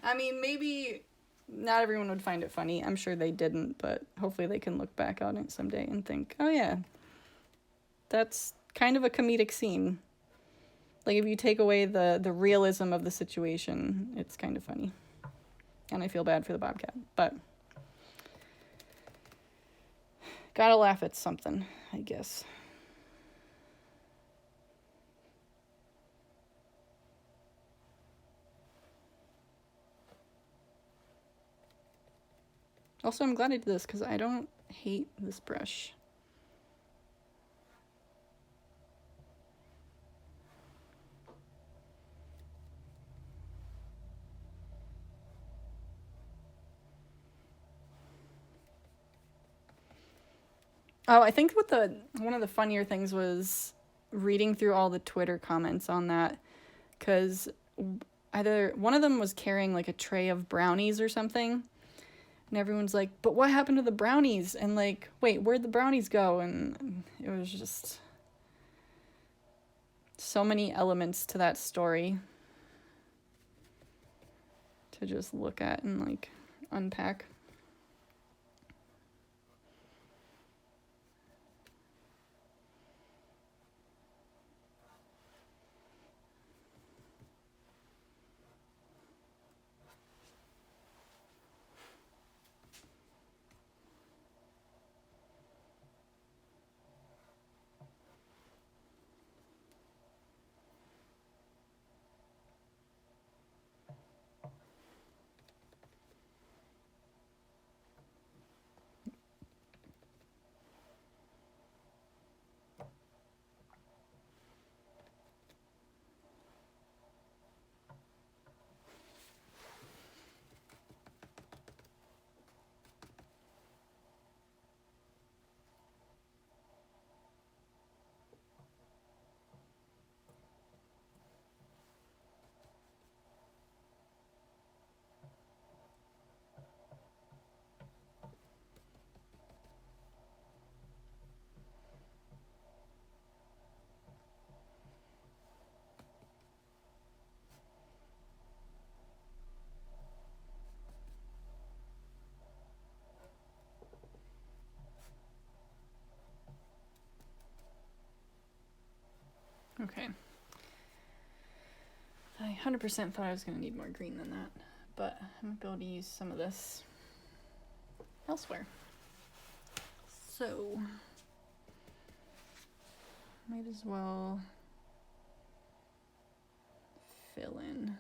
I mean, maybe not everyone would find it funny. I'm sure they didn't, but hopefully they can look back on it someday and think, oh yeah, that's kind of a comedic scene. Like, if you take away the realism of the situation, it's kind of funny. And I feel bad for the bobcat, but gotta laugh at something, I guess. Also, I'm glad I did this because I don't hate this brush. Oh, I think one of the funnier things was reading through all the Twitter comments on that, because either one of them was carrying like a tray of brownies or something, and everyone's like, but what happened to the brownies? And like, wait, where'd the brownies go? And it was just so many elements to that story to just look at and like unpack. Okay. I 100% thought I was going to need more green than that, but I'm going to be able to use some of this elsewhere. So, might as well fill in.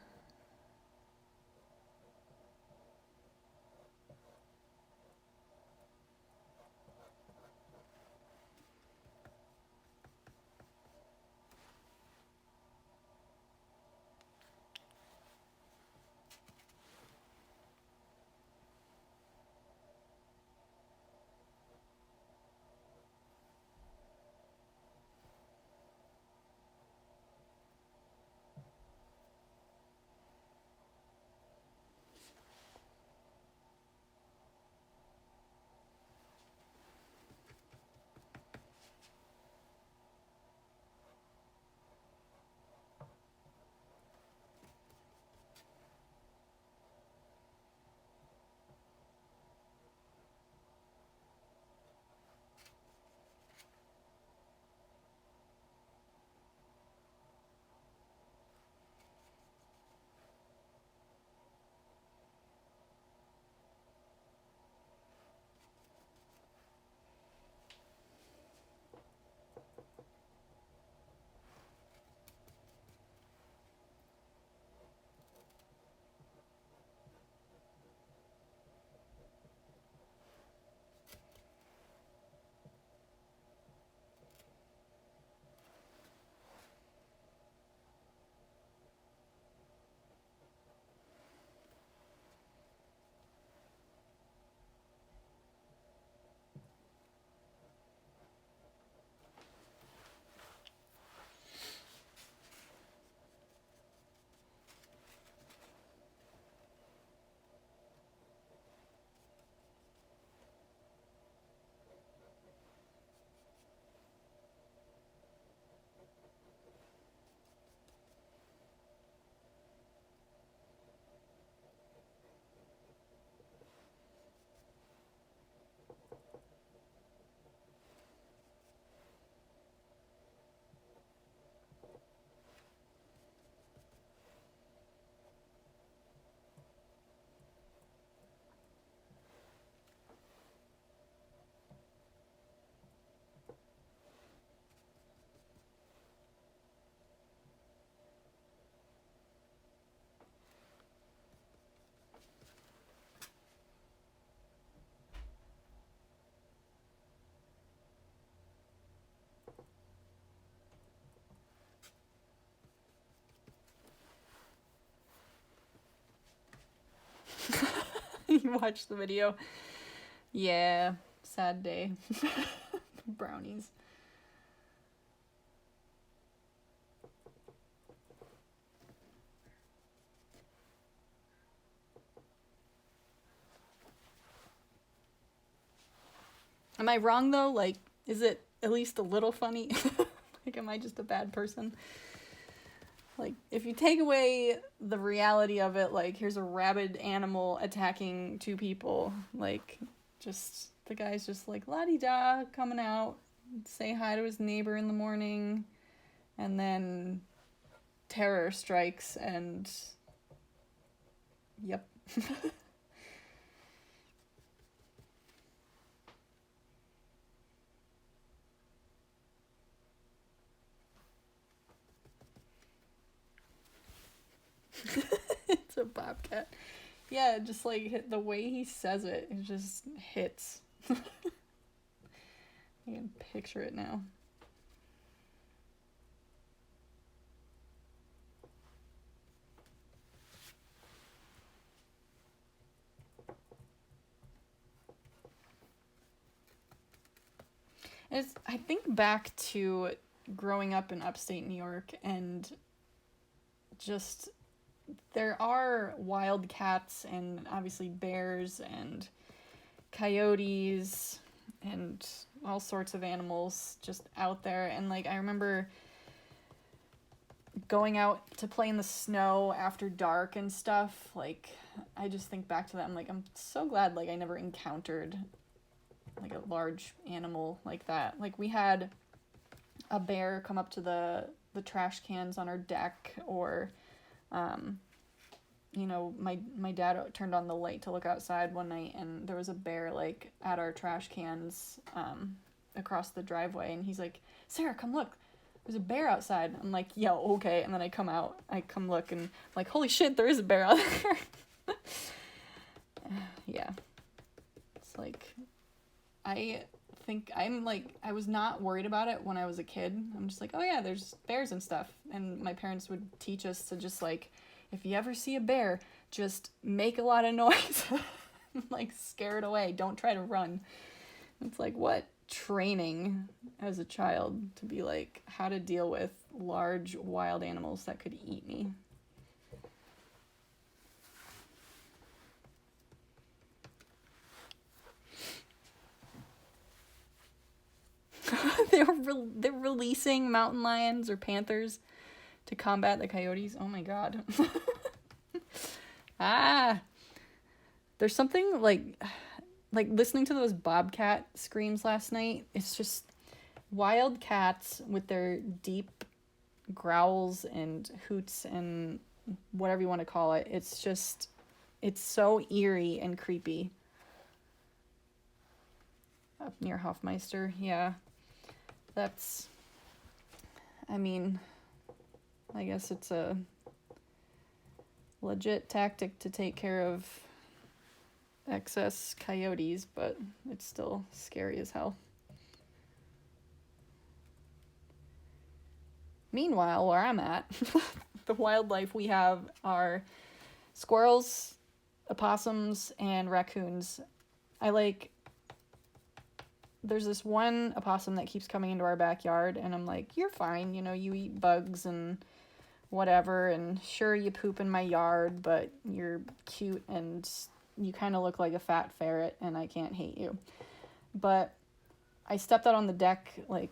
You watched the video? Yeah, sad day. Brownies. Am I wrong though? Like, is it at least a little funny? Like, am I just a bad person? Like, if you take away the reality of it, like, here's a rabid animal attacking two people, like, just, the guy's just like, la-di-da, coming out, say hi to his neighbor in the morning, and then terror strikes, and, yep. It's a bobcat. Yeah, just like the way he says it, it just hits. I can picture it now. I think back to growing up in upstate New York, and just there are wild cats and obviously bears and coyotes and all sorts of animals just out there. And like, I remember going out to play in the snow after dark and stuff. Like, I just think back to that. I'm so glad like I never encountered like a large animal like that. Like, we had a bear come up to the trash cans on our deck, or you know, my dad turned on the light to look outside one night, and there was a bear like at our trash cans across the driveway, and he's like, Sarah, come look, there's a bear outside. I'm like, yo, okay. And then I come look, and I'm like, holy shit, there is a bear out there. Yeah. It's like, I think I was not worried about it when I was a kid. I'm just like, oh yeah, there's bears and stuff. And my parents would teach us to just like, if you ever see a bear, just make a lot of noise. Like, scare it away. Don't try to run. It's like, what training as a child to be like, how to deal with large wild animals that could eat me. They're releasing mountain lions or panthers to combat the coyotes. Oh my god. There's something like listening to those bobcat screams last night. It's just wild cats with their deep growls and hoots and whatever you want to call it. It's so eerie and creepy. Up near Hofmeister, yeah. That's, I mean, I guess it's a legit tactic to take care of excess coyotes, but it's still scary as hell. Meanwhile, where I'm at, the wildlife we have are squirrels, opossums, and raccoons. There's this one opossum that keeps coming into our backyard, and I'm like, you're fine, you eat bugs and whatever, and sure, you poop in my yard, but you're cute and you kind of look like a fat ferret, and I can't hate you. But I stepped out on the deck I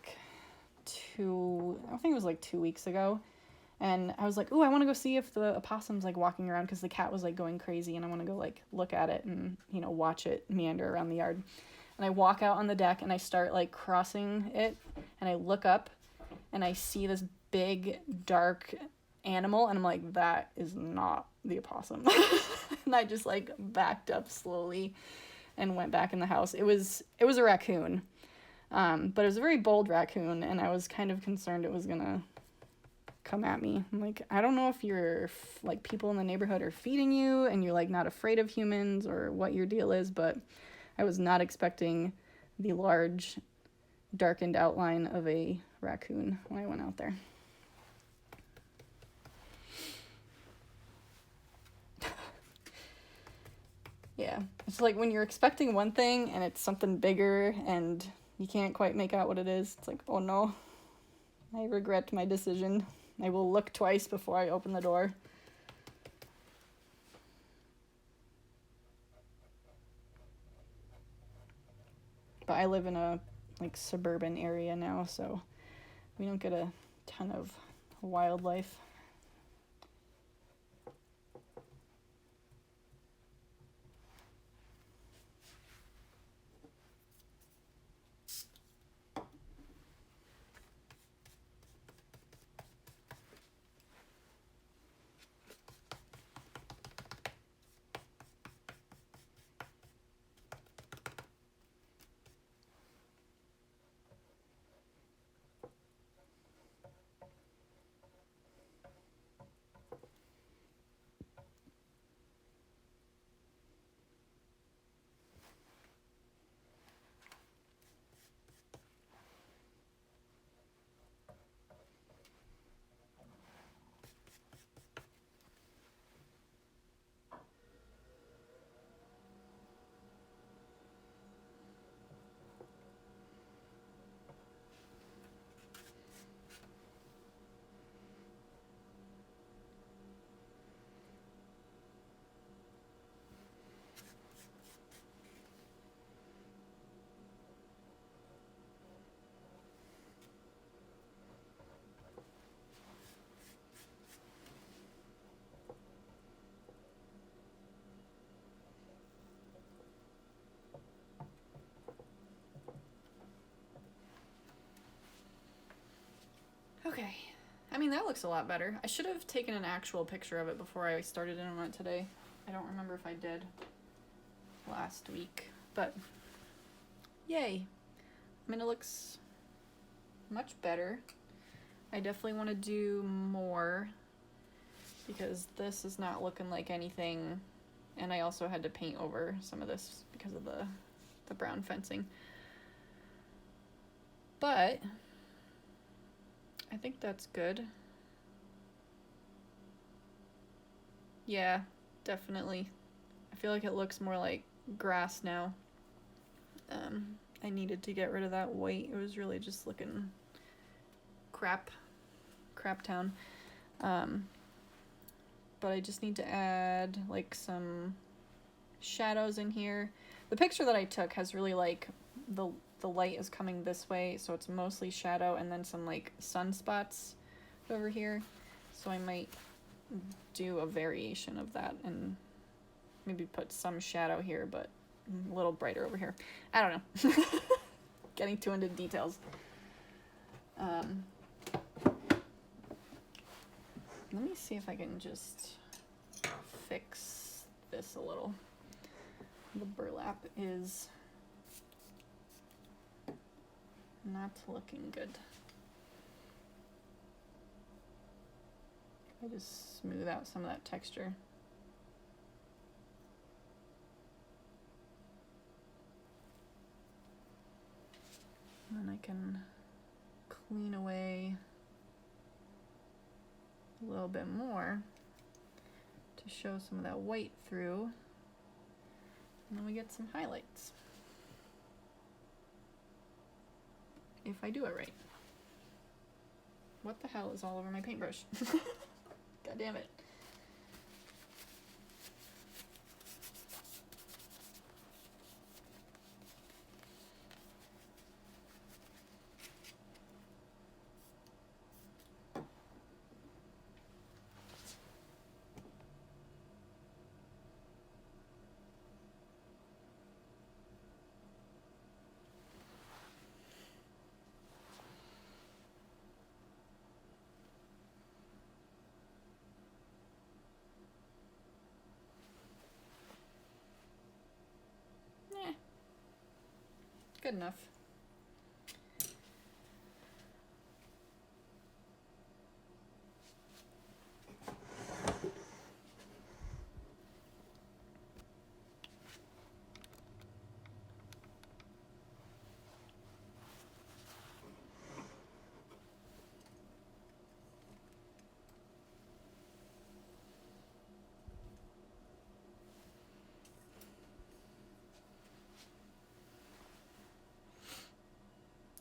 think it was 2 weeks ago, and I was like, ooh, I want to go see if the opossum's walking around, because the cat was going crazy, and I want to go look at it and watch it meander around the yard. And I walk out on the deck, and I start crossing it, and I look up, and I see this big dark animal, and I'm like, that is not the opossum. And I just backed up slowly and went back in the house. It was a raccoon, but it was a very bold raccoon, and I was kind of concerned it was gonna come at me. I'm like, I don't know if you're people in the neighborhood are feeding you and you're not afraid of humans, or what your deal is, but I was not expecting the large darkened outline of a raccoon when I went out there. Yeah, it's when you're expecting one thing and it's something bigger and you can't quite make out what it is. It's oh no, I regret my decision. I will look twice before I open the door. But I live in a suburban area now, so we don't get a ton of wildlife. Okay. I mean, that looks a lot better. I should have taken an actual picture of it before I started in on it today. I don't remember if I did last week, but yay. I mean, it looks much better. I definitely want to do more because this is not looking like anything. And I also had to paint over some of this because of the brown fencing. But I think that's good. Yeah, definitely. I feel like it looks more like grass now. I needed to get rid of that white. It was really just looking crap town. But I just need to add like some shadows in here. The picture that I took has really like the light is coming this way, so it's mostly shadow and then some like sunspots over here. So I might do a variation of that and maybe put some shadow here, but a little brighter over here. I don't know. Getting too into details. Let me see if I can just fix this a little. The burlap is not looking good. I just smooth out some of that texture. And then I can clean away a little bit more to show some of that white through. And then we get some highlights. If I do it right. What the hell is all over my paintbrush? God damn it. Good enough.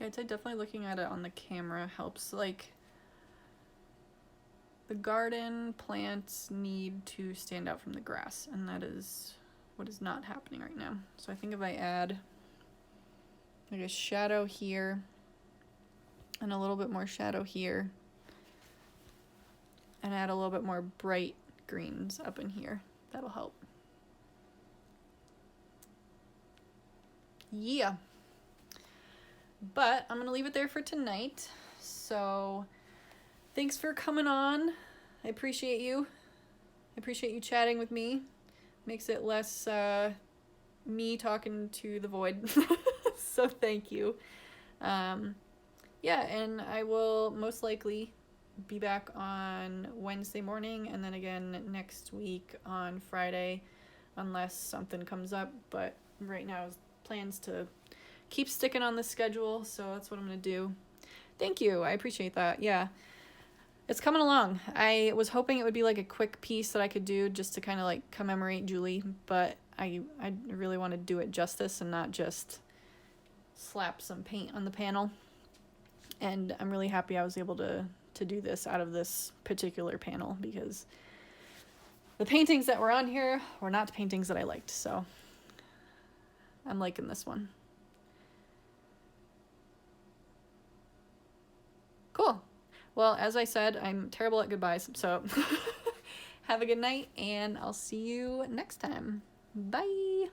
I'd say definitely looking at it on the camera helps. Like, the garden plants need to stand out from the grass, and that is what is not happening right now. So I think if I add like a shadow here and a little bit more shadow here and add a little bit more bright greens up in here, that'll help. Yeah. But I'm going to leave it there for tonight. So thanks for coming on. I appreciate you. I appreciate you chatting with me. Makes it less me talking to the void. So thank you. Yeah, and I will most likely be back on Wednesday morning and then again next week on Friday unless something comes up. But right now plans to keep sticking on the schedule, so that's what I'm gonna do. Thank you. I appreciate that. Yeah, it's coming along. I was hoping it would be like a quick piece that I could do just to kind of like commemorate Julie, but I really want to do it justice and not just slap some paint on the panel. And I'm really happy I was able to do this out of this particular panel because the paintings that were on here were not the paintings that I liked, so I'm liking this one. Cool. Well, as I said, I'm terrible at goodbyes, so have a good night, and I'll see you next time. Bye!